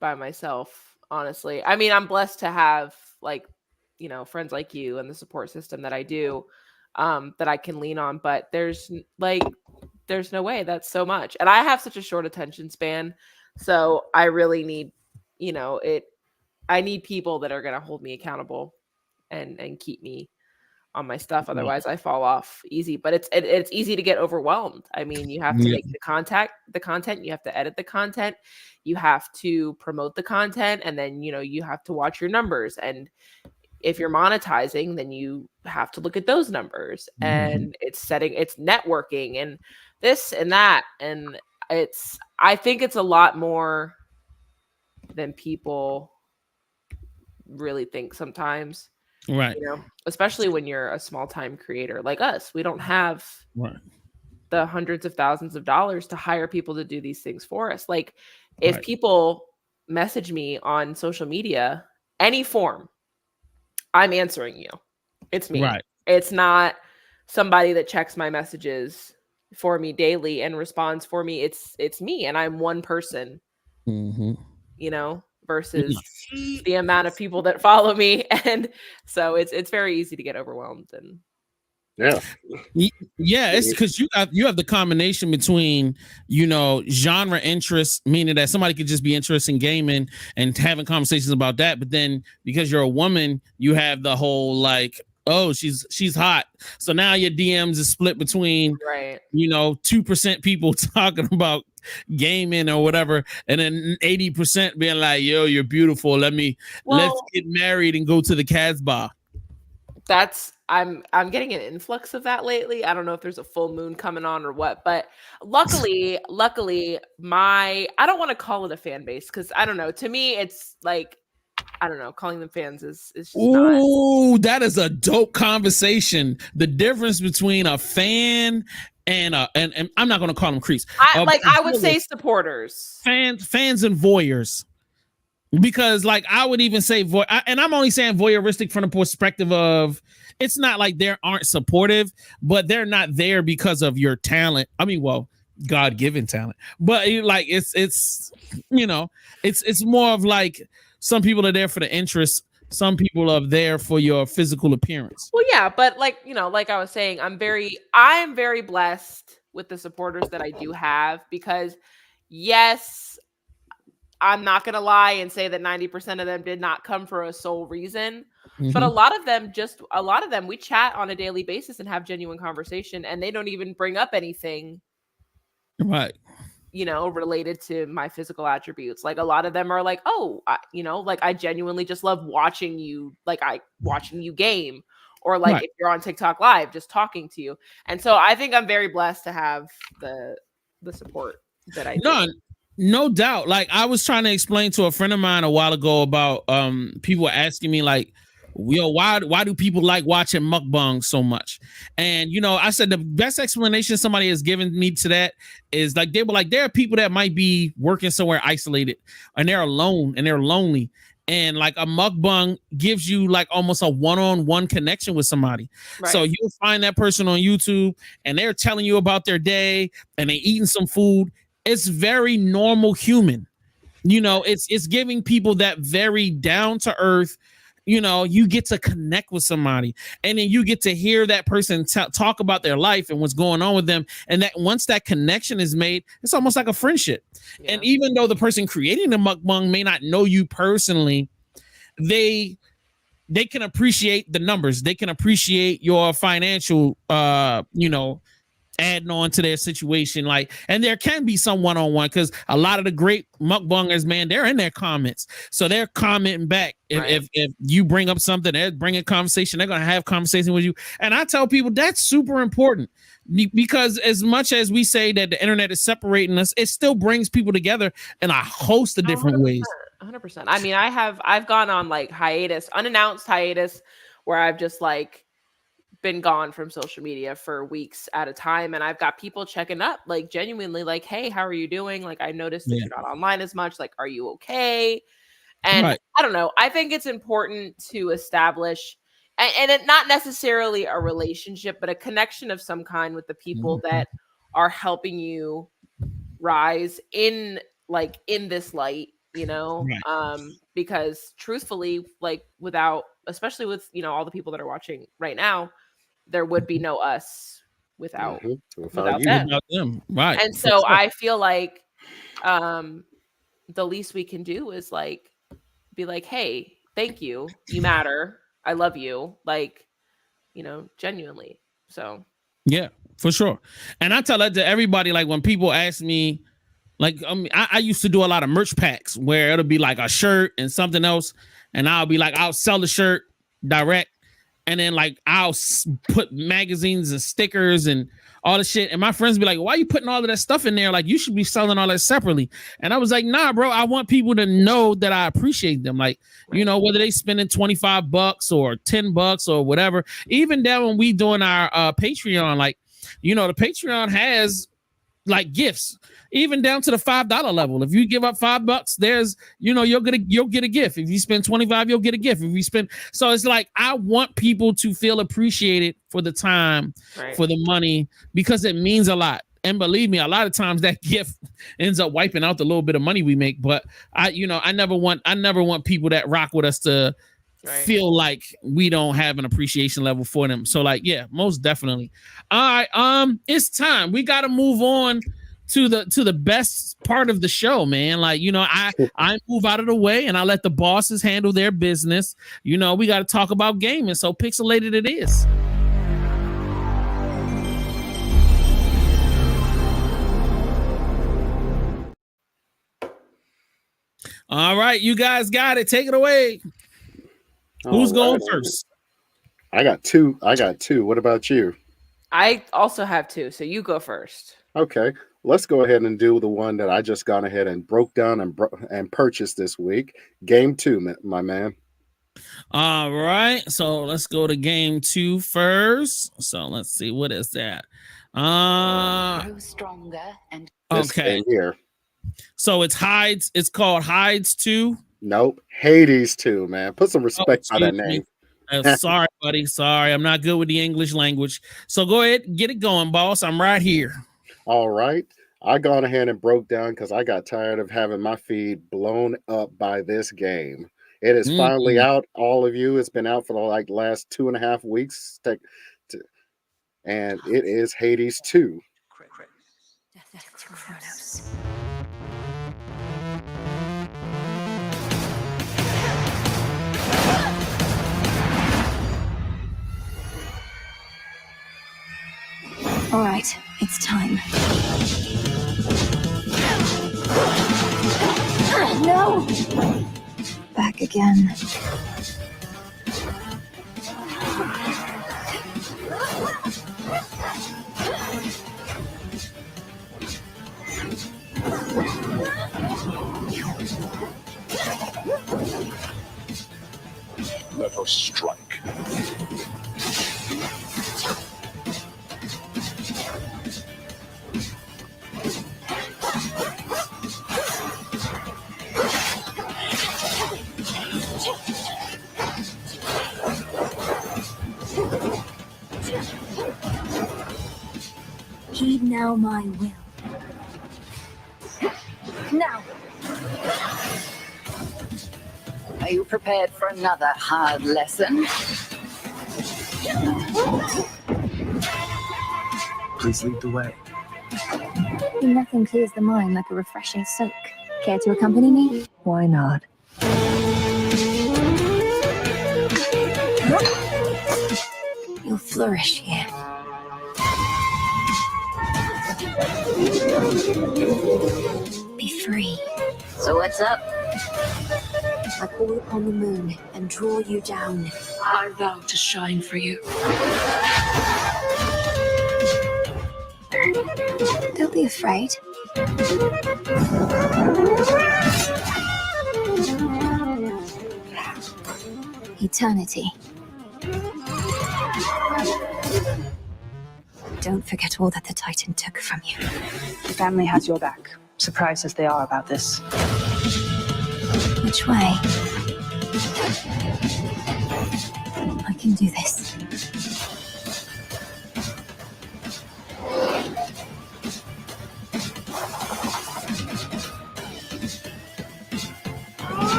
by myself, honestly. I mean, I'm blessed to have friends like you and the support system that I do, that I can lean on, but there's no way. That's so much. And I have such a short attention span. So I really need, I need people that are going to hold me accountable and keep me on my stuff. Otherwise I fall off easy, but it's easy to get overwhelmed. I mean, you have to make the content, you have to edit the content, you have to promote the content, and then, you have to watch your numbers. And if you're monetizing, then you have to look at those numbers, and it's networking and this and that. And I think it's a lot more than people really think sometimes. Right. Especially when you're a small time creator like us. We don't have the hundreds of thousands of dollars to hire people to do these things for us. Like, if people message me on social media, any form, I'm answering you. It's me. Right. It's not somebody that checks my messages for me daily and responds for me. It's me, and I'm one person. Versus the amount of people that follow me. And so it's very easy to get overwhelmed. And it's because you have the combination between, genre interest, meaning that somebody could just be interested in gaming and having conversations about that. But then because you're a woman, you have the whole like, oh, she's hot. So now your DMs is split between 2% people talking about gaming or whatever, and then 80% being like, yo, you're beautiful. Let's get married and go to the Casbah. I'm getting an influx of that lately. I don't know if there's a full moon coming on or what, but luckily I don't want to call it a fan base, because I don't know. To me, it's like, I don't know, calling them fans is just Ooh, that is a dope conversation. The difference between a fan and I'm not going to call them creeps. I would say supporters, fans and voyeurs, because I would even say and I'm only saying voyeuristic from the perspective of, it's not like they aren't supportive, but they're not there because of your talent. I mean, well, God-given talent, but it's more of like, some people are there for the interest. Some people are there for your physical appearance. Well, yeah, but like I was saying, I'm very blessed with the supporters that I do have, because yes, I'm not going to lie and say that 90% of them did not come for a sole reason, but a lot of them, we chat on a daily basis and have genuine conversation, and they don't even bring up anything. Right. Related to my physical attributes. Like, a lot of them are like, oh, I genuinely just love watching you, watching you game, or if you're on TikTok live, just talking to you. And so I think I'm very blessed to have the support that I do. No doubt. Like, I was trying to explain to a friend of mine a while ago about people asking me like, why do people like watching mukbang so much? And I said the best explanation somebody has given me to that is like, they were like, there are people that might be working somewhere isolated and they're alone and they're lonely, and like a mukbang gives you like almost a one-on-one connection with somebody. Right. So you'll find that person on YouTube and they're telling you about their day and they eating some food. It's very normal human. It's giving people that very down to earth. You get to connect with somebody, and then you get to hear that person talk about their life and what's going on with them. And that once that connection is made, it's almost like a friendship. Yeah. And even though the person creating the mukbang may not know you personally, they can appreciate the numbers. They can appreciate your financial, adding on to their situation. And there can be some one-on-one, because a lot of the great mukbangers, man, they're in their comments, so they're commenting back. If you bring up something, they're bringing conversation, they're going to have conversation with you. And I tell people that's super important, because as much as we say that the internet is separating us, it still brings people together in a host of different 100%, ways. 100%. I mean, I've gone on like hiatus, unannounced hiatus, where I've just like been gone from social media for weeks at a time, and I've got people checking up, like genuinely, like, "Hey, how are you doing? Like, I noticed that you're not online as much. Like, are you okay?" And I don't know. I think it's important to establish, and it not necessarily a relationship, but a connection of some kind with the people that are helping you rise in this light, you know, because truthfully, like especially with, you know, all the people that are watching right now, there would be no us without you. them. Without them. Right. And so I feel like the least we can do is like be like, hey, thank you. You matter. I love you. Like, you know, genuinely. So yeah, for sure. And I tell that to everybody, like when people ask me, like, I used to do a lot of merch packs where it'll be like a shirt and something else. And I'll be like, I'll sell the shirt direct. And then like, I'll put magazines and stickers and all the shit. And my friends be like, why are you putting all of that stuff in there? Like, you should be selling all that separately. And I was like, nah, bro, I want people to know that I appreciate them. Like, you know, whether they spending $25 or $10 or whatever, even down when we doing our Patreon, like, you know, the Patreon has like gifts, even down to the $5 level. If you give up $5, there's, you know, you'll get a gift. If you spend 25, you'll get a gift. If you spend, so it's like, I want people to feel appreciated for the time, for the money, because it means a lot. And believe me, a lot of times that gift ends up wiping out the little bit of money we make. But I never want people that rock with us to feel like we don't have an appreciation level for them. So like, yeah, most definitely. All right, it's time. We got to move on to the best part of the show, man. Like, you know, I move out of the way and I let the bosses handle their business. You know, we got to talk about gaming. So pixelated it is. All right, you guys got it. Take it away. Who's going first? I got two. What about you? I also have two, so you go first. Okay, let's go ahead and do the one that I just gone ahead and broke down and purchased this week. Game 2, my man. All right, so let's go to game 2 first. So let's see, what is that? Grow stronger and okay here. So it's called Hides 2. Nope, Hades 2, man. Put some respect on that name. Sorry, buddy. Sorry, I'm not good with the English language. So go ahead, get it going, boss. I'm right here. All right. I gone ahead and broke down because I got tired of having my feed blown up by this game. It is finally out, all of you. It's been out for the like last 2.5 weeks. And it is Hades 2. all right, it's time. No! Back again. Let us strike. Heed now my will. Now! Are you prepared for another hard lesson? Please lead the way. Nothing clears the mind like a refreshing soak. Care to accompany me? Why not? You'll flourish here. Be free. So what's up? I call upon the moon and draw you down. I vow to shine for you. Don't be afraid. Eternity. Don't forget all that the Titan took from you. The family has your back, surprised as they are about this. Which way? I can do this.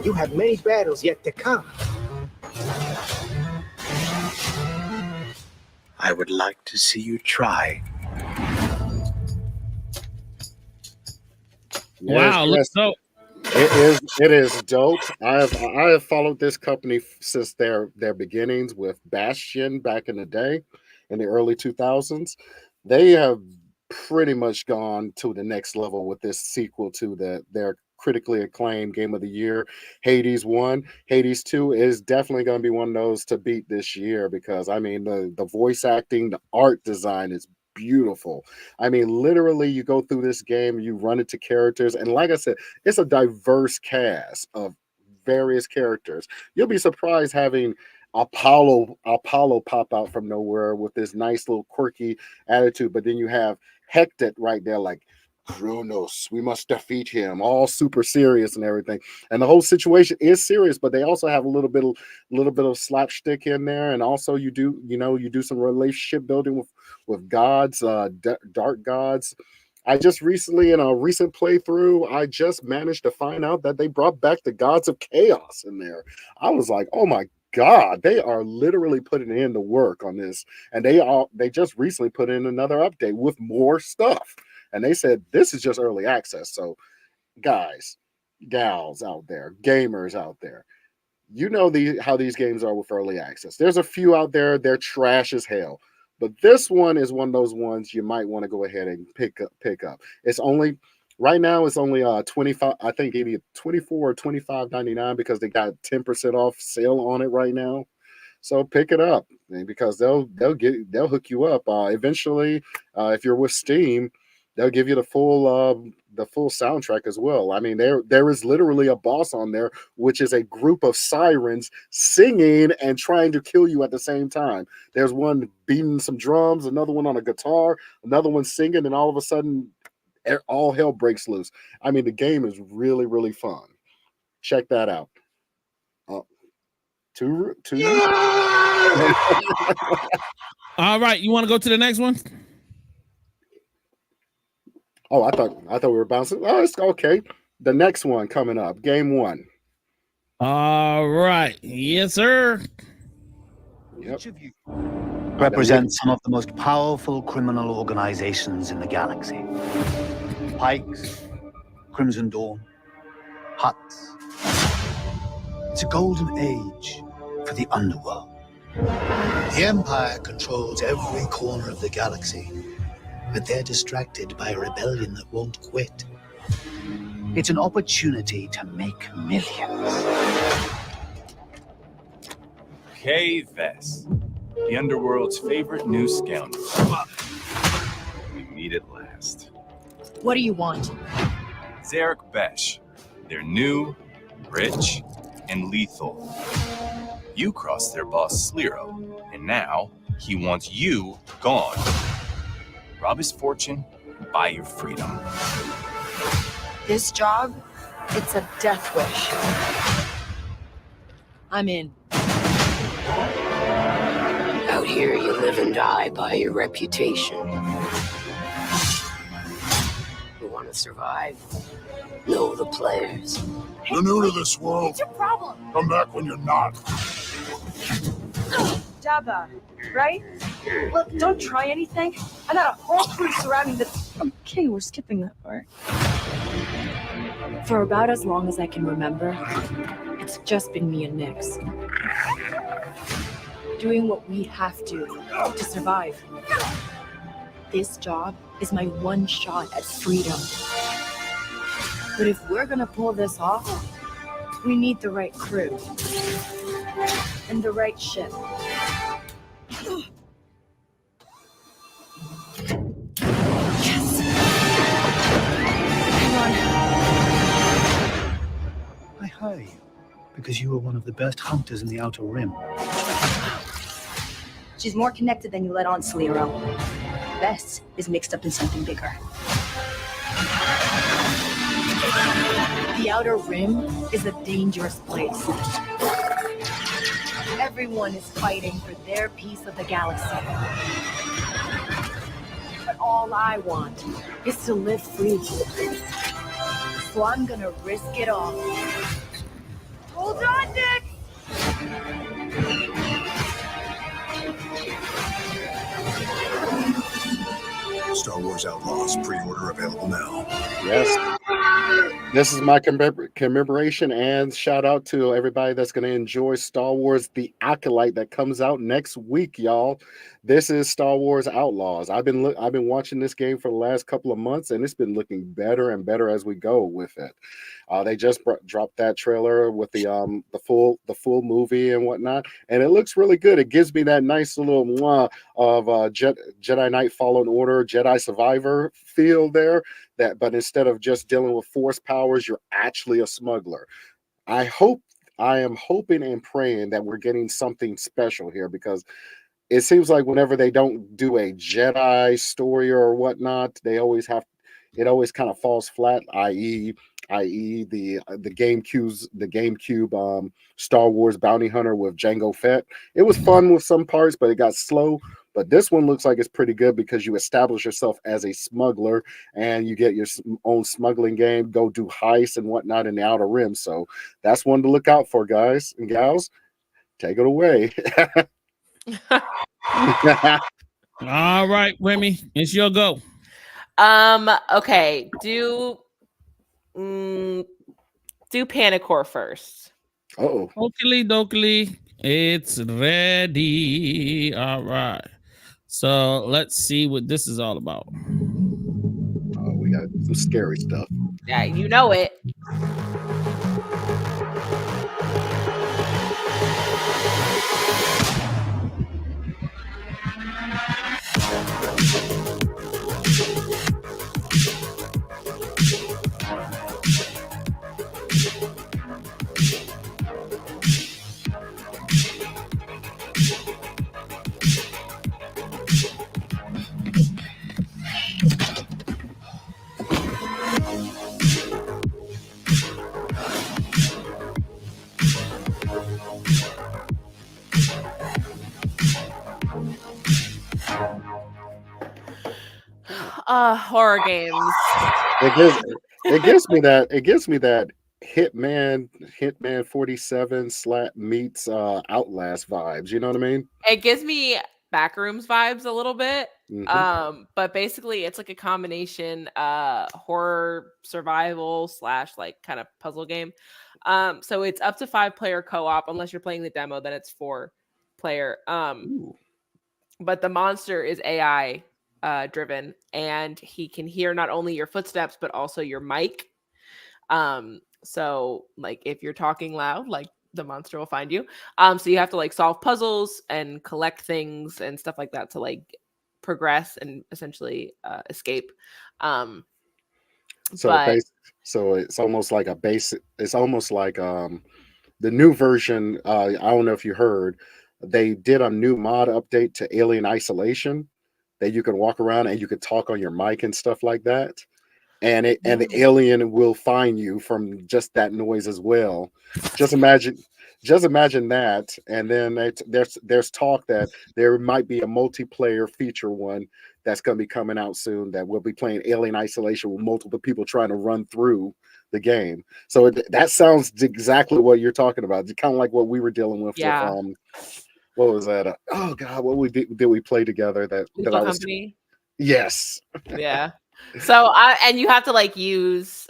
You have many battles yet to come. I would like to see you try. Wow, let's go. It is dope. I have followed this company since their beginnings with Bastion back in the day, in the early 2000s. They have pretty much gone to the next level with this sequel to their critically acclaimed Game of the Year, Hades 1. Hades 2 is definitely going to be one of those to beat this year because, I mean, the voice acting, the art design is beautiful. I mean, literally, you go through this game, you run into characters, and like I said, it's a diverse cast of various characters. You'll be surprised having Apollo pop out from nowhere with this nice little quirky attitude, but then you have Hector right there, like, Kronos, we must defeat him, all super serious and everything. And the whole situation is serious, but they also have a little bit of slapstick in there. And also you do some relationship building with gods, dark gods. I just recently, in a recent playthrough, I just managed to find out that they brought back the gods of chaos in there. I was like, oh my God, they are literally putting in the work on this. And they just recently put in another update with more stuff. And they said, this is just early access. So guys, gals out there, gamers out there, you know how these games are with early access. There's a few out there, they're trash as hell. But this one is one of those ones you might want to go ahead and pick up. It's only, right now, it's only 25, I think either 24 or $25.99 because they got 10% off sale on it right now. So pick it up because they'll hook you up. Eventually, if you're with Steam, they'll give you the full soundtrack as well. I mean, there is literally a boss on there, which is a group of sirens singing and trying to kill you at the same time. There's one beating some drums, another one on a guitar, another one singing, and all of a sudden, all hell breaks loose. I mean, the game is really, really fun. Check that out. All right, you want to go to the next one? Oh, I thought we were bouncing. Oh, it's okay. The next one coming up, game 1. All right. Yes, sir. Yep. Each of you represents some of the most powerful criminal organizations in the galaxy. Pikes, Crimson Dawn, Huts. It's a golden age for the underworld. The Empire controls every corner of the galaxy, but they're distracted by a rebellion that won't quit. It's an opportunity to make millions. Kay Vess, the underworld's favorite new scoundrel. We meet at last. What do you want? Zarek Besh. They're new, rich, and lethal. You crossed their boss Slero, and now he wants you gone. Rob his fortune and buy your freedom. This job, it's a death wish. I'm in. Out here, you live and die by your reputation. You want to survive? Know the players. You're new to this world. What's your problem? Come back when you're not. Daba, right? Look, don't try anything. I got a whole crew surrounding this. Okay, we're skipping that part. For about as long as I can remember, it's just been me and Nix. Doing what we have to survive. This job is my one shot at freedom. But if we're gonna pull this off, we need the right crew. And the right ship. Yes! Hang on. I heard because you are one of the best hunters in the Outer Rim. She's more connected than you let on, Sliro. Bess is mixed up in something bigger. The Outer Rim is a dangerous place. Everyone is fighting for their piece of the galaxy. But all I want is to live free. So I'm gonna risk it all. Hold on, Nick! Star Wars Outlaws pre-order available now. Yes. This is my commemoration and shout out to everybody that's going to enjoy Star Wars The Acolyte that comes out next week, y'all. This is Star Wars Outlaws. I've been watching this game for the last couple of months, and it's been looking better and better as we go with it. They just dropped that trailer with the full movie and whatnot, and it looks really good. It gives me that nice little of Jedi Knight Fallen Order, Jedi Survivor feel there. But instead of just dealing with force powers, you're actually a smuggler. I am hoping and praying that we're getting something special here, because it seems like whenever they don't do a Jedi story or whatnot, it always kind of falls flat, i.e. the GameCube Star Wars Bounty Hunter with Jango Fett. It was fun with some parts, but it got slow. But this one looks like it's pretty good because you establish yourself as a smuggler and you get your own smuggling game, go do heists and whatnot in the Outer Rim. So that's one to look out for, guys and gals. Take it away. All right, Remi, it's your go. Okay. Do Panicore first. Oh. Oakley dokley. It's ready. All right. So let's see what this is all about. Oh, we got some scary stuff. Yeah, you know it. Horror games. It gives me that Hitman 47 meets Outlast vibes. You know what I mean? It gives me Backrooms vibes a little bit. Mhm. But basically it's like a combination horror survival / like kind of puzzle game. So it's up to 5-player co-op. Unless you're playing the demo, then it's 4-player. But the monster is AI driven, and he can hear not only your footsteps but also your mic. So like if you're talking loud, like the monster will find you. So you have to like solve puzzles and collect things and stuff like that to like progress and essentially escape. So it's almost like a basic. It's almost like the new version. I don't know if you heard, they did a new mod update to Alien Isolation that you can walk around and you can talk on your mic and stuff like that. And the alien will find you from just that noise as well. Just imagine that. And then there's talk that there might be a multiplayer feature one that's going to be coming out soon that we'll be playing Alien Isolation with multiple people trying to run through the game. So that sounds exactly what you're talking about. It's kind of like what we were dealing with. Yeah. With, what was that? Oh God, what did we play together? That I was. Company. Yes. Yeah. So and you have to like use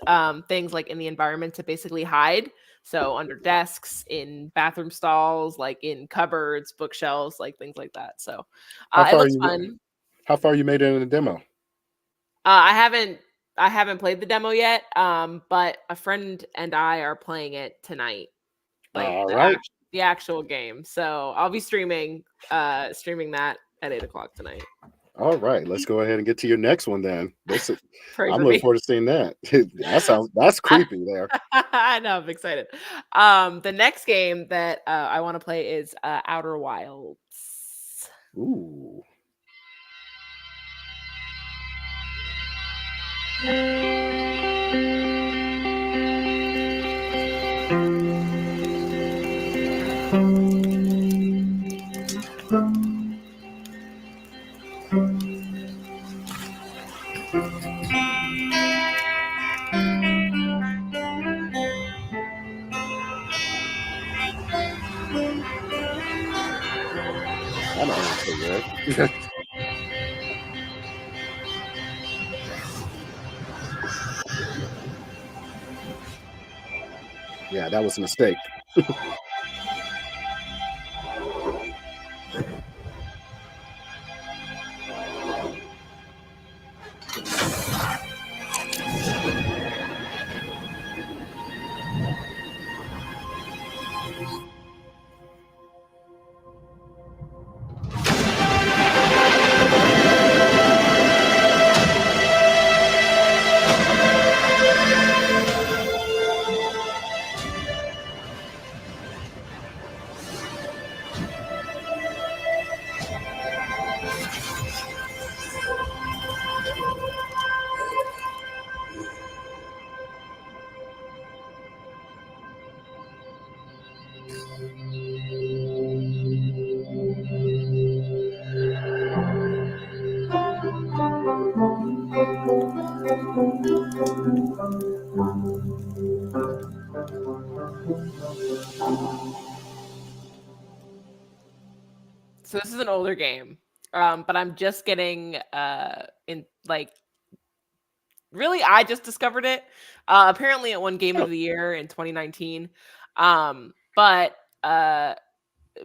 things like in the environment to basically hide. So under desks, in bathroom stalls, like in cupboards, bookshelves, like things like that. So it looks fun. How far you made it in the demo? I haven't played the demo yet. But a friend and I are playing it tonight. Like all right. The actual game. So I'll be streaming that at 8:00 tonight. All right, let's go ahead and get to your next one then. Pray I'm for looking me. forward to seeing that. That's creepy there. I know, I'm excited. The next game that I want to play is Outer Wilds. Ooh. That ain't so good. Yeah, that was a mistake. So this is an older game, but I'm just getting in like really I just discovered it. Apparently it won Game of the Year in 2019. But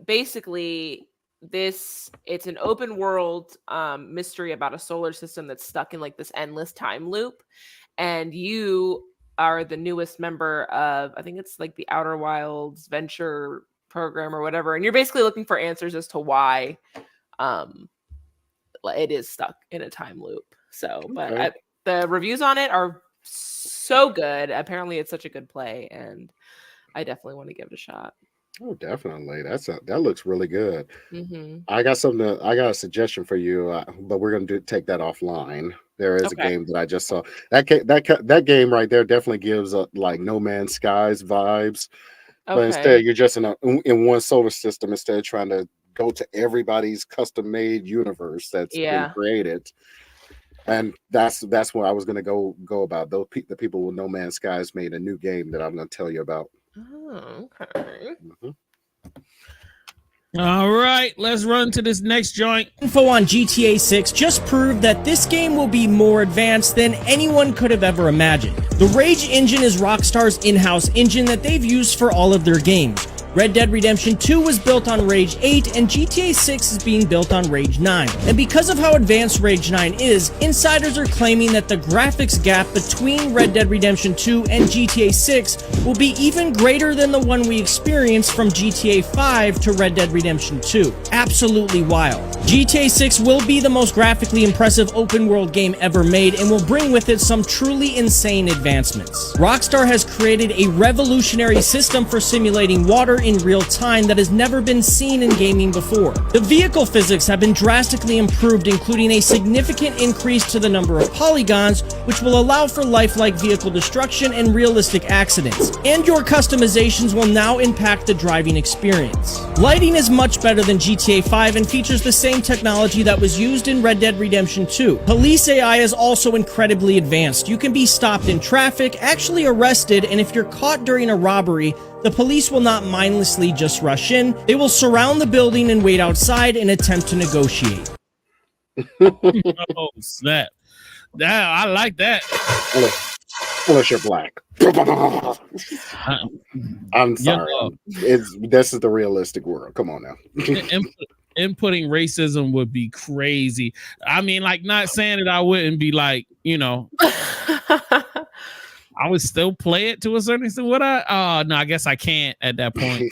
basically it's an open world mystery about a solar system that's stuck in like this endless time loop, and you are the newest member of, I think it's like the Outer Wilds Venture program or whatever, and you're basically looking for answers as to why it is stuck in a time loop. So but the reviews on it are so good. Apparently it's such a good play, and I definitely want to give it a shot. Oh, definitely. That looks really good. Mm-hmm. I got a suggestion for you, but we're gonna take that offline. There is a game that I just saw. That game right there definitely gives like No Man's Skies vibes. But instead, you're just in one solar system instead of trying to go to everybody's custom-made universe that's been created. And that's what I was going to go about. The people with No Man's Skies made a new game that I'm going to tell you about. Oh, okay. Mm-hmm. All right, let's run to this next joint. Info on GTA 6 just proved that this game will be more advanced than anyone could have ever imagined. The Rage engine is Rockstar's in-house engine that they've used for all of their games. Red Dead Redemption 2 was built on Rage 8, and GTA 6 is being built on Rage 9. And because of how advanced Rage 9 is, insiders are claiming that the graphics gap between Red Dead Redemption 2 and GTA 6 will be even greater than the one we experienced from GTA 5 to Red Dead Redemption 2. Absolutely wild. GTA 6 will be the most graphically impressive open-world game ever made and will bring with it some truly insane advancements. Rockstar has created a revolutionary system for simulating water in real time that has never been seen in gaming before. The vehicle physics have been drastically improved, including a significant increase to the number of polygons, which will allow for lifelike vehicle destruction and realistic accidents. And your customizations will now impact the driving experience. Lighting is much better than GTA 5 and features the same technology that was used in Red Dead Redemption 2. Police AI is also incredibly advanced. You can be stopped in traffic, actually arrested, and if you're caught during a robbery, the police will not mindlessly just rush in. They will surround the building and wait outside and attempt to negotiate. Oh, snap. Yeah, I like that. Unless you're black. I'm sorry. This is the realistic world. Come on now. Inputting racism would be crazy. I mean, like, not saying that I wouldn't be like, you know, I would still play it to a certain extent. Would I? Oh no, I guess I can't at that point.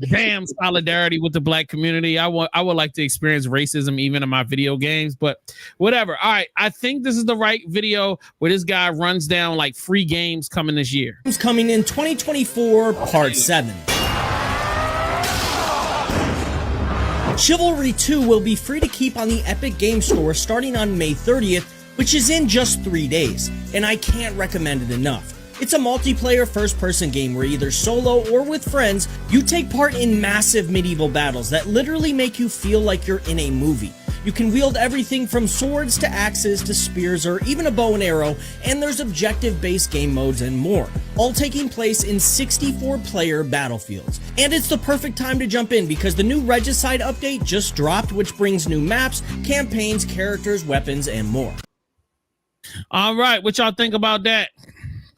Damn solidarity with the black community. I would like to experience racism even in my video games, but whatever. All right, I think this is the right video where this guy runs down like free games coming this year. It's coming in 2024, Part 7. Chivalry 2 will be free to keep on the Epic Game Store starting on May 30th, which is in just 3 days, and I can't recommend it enough. It's a multiplayer first-person game where either solo or with friends, you take part in massive medieval battles that literally make you feel like you're in a movie. You can wield everything from swords to axes to spears or even a bow and arrow, and there's objective-based game modes and more, all taking place in 64-player battlefields. And it's the perfect time to jump in because the new Regicide update just dropped, which brings new maps, campaigns, characters, weapons, and more. All right, what y'all think about that?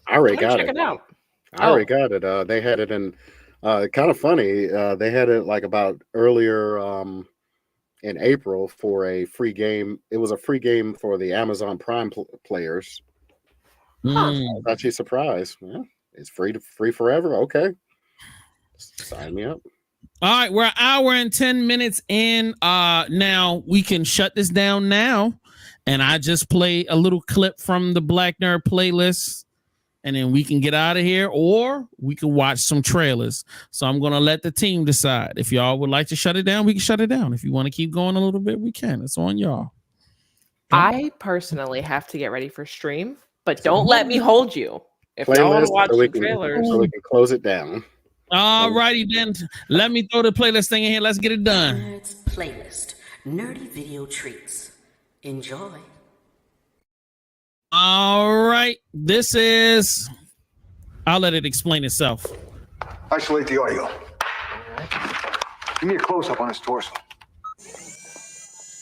I already got it. Check it out. I already got it. They had it in kind of funny. They had it like about earlier in April for a free game. It was a free game for the Amazon Prime players. I was actually surprised. Yeah, it's free forever. Okay, sign me up. All right, we're an hour and 10 minutes in. Now we can shut this down now, and I just play a little clip from the Black Nerd playlist, and then we can get out of here, or we can watch some trailers. So I'm going to let the team decide. If y'all would like to shut it down, we can shut it down. If you want to keep going a little bit, we can. It's on y'all. I personally have to get ready for stream, but don't let me hold you. If I want Playlist to watch so we some can- trailers. so we can close it down. All righty then. Let me throw the playlist thing in here. Let's get it done. Nerds Playlist. Nerdy video treats. Enjoy. All right. This is... I'll let it explain itself. Isolate the audio. Give me a close-up on his torso.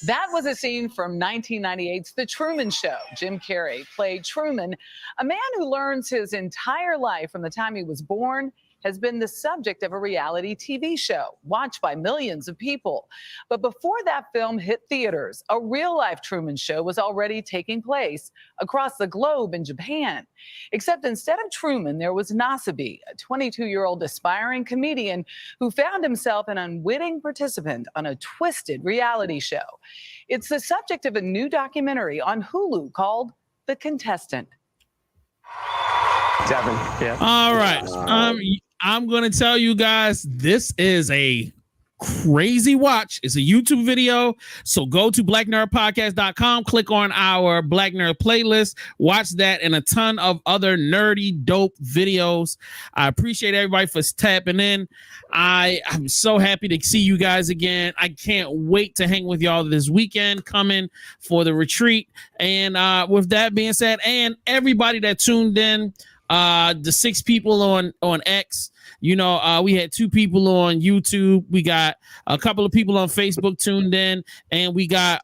That was a scene from 1998's The Truman Show. Jim Carrey played Truman, a man who learns his entire life from the time he was born has been the subject of a reality TV show watched by millions of people. But before that film hit theaters, a real-life Truman Show was already taking place across the globe in Japan. Except instead of Truman, there was Nasabi, a 22-year-old aspiring comedian who found himself an unwitting participant on a twisted reality show. It's the subject of a new documentary on Hulu called The Contestant. Devin, yeah. All right. I'm going to tell you guys, this is a crazy watch. It's a YouTube video. So go to blacknerdpodcast.com, click on our Black Nerd playlist, watch that and a ton of other nerdy, dope videos. I appreciate everybody for tapping in. I'm so happy to see you guys again. I can't wait to hang with y'all this weekend coming for the retreat. And with that being said, and everybody that tuned in, the 6 people on X, you know, we had 2 people on YouTube. We got a couple of people on Facebook tuned in, and we got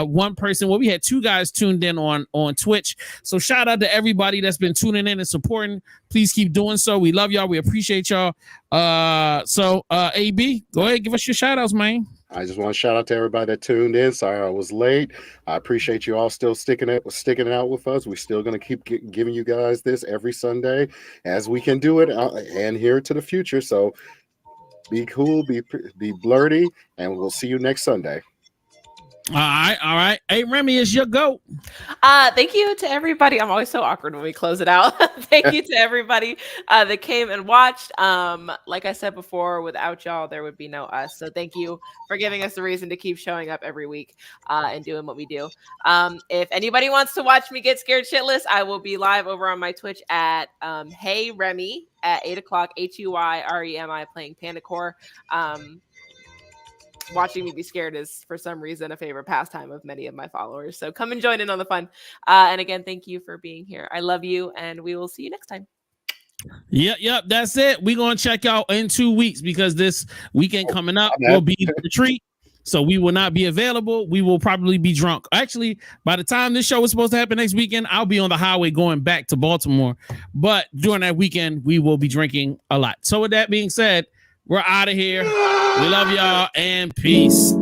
1 person. Well, we had 2 guys tuned in on Twitch. So shout out to everybody that's been tuning in and supporting. Please keep doing so. We love y'all. We appreciate y'all. So AB, go ahead, give us your shout outs, man. I just want to shout out to everybody that tuned in. Sorry I was late. I appreciate you all still sticking it out with us. We're still going to keep giving you guys this every Sunday as we can do it and here to the future. So be cool, be blurty, and we'll see you next Sunday. All right. Hey, Remi, is your GOAT. Thank you to everybody. I'm always so awkward when we close it out. Thank you to everybody that came and watched. Like I said before, without y'all, there would be no us. So thank you for giving us the reason to keep showing up every week and doing what we do. If anybody wants to watch me get scared shitless, I will be live over on my Twitch at Hey Remi at 8 o'clock, HUYREMI, playing Pandacore. Watching me be scared is, for some reason, a favorite pastime of many of my followers. So come and join in on the fun. And again, thank you for being here. I love you, and we will see you next time. Yep. That's it. We're going to check out in 2 weeks because this weekend coming up will be the retreat. So we will not be available. We will probably be drunk. Actually, by the time this show is supposed to happen next weekend, I'll be on the highway going back to Baltimore. But during that weekend, we will be drinking a lot. So with that being said, we're out of here. We love y'all and peace.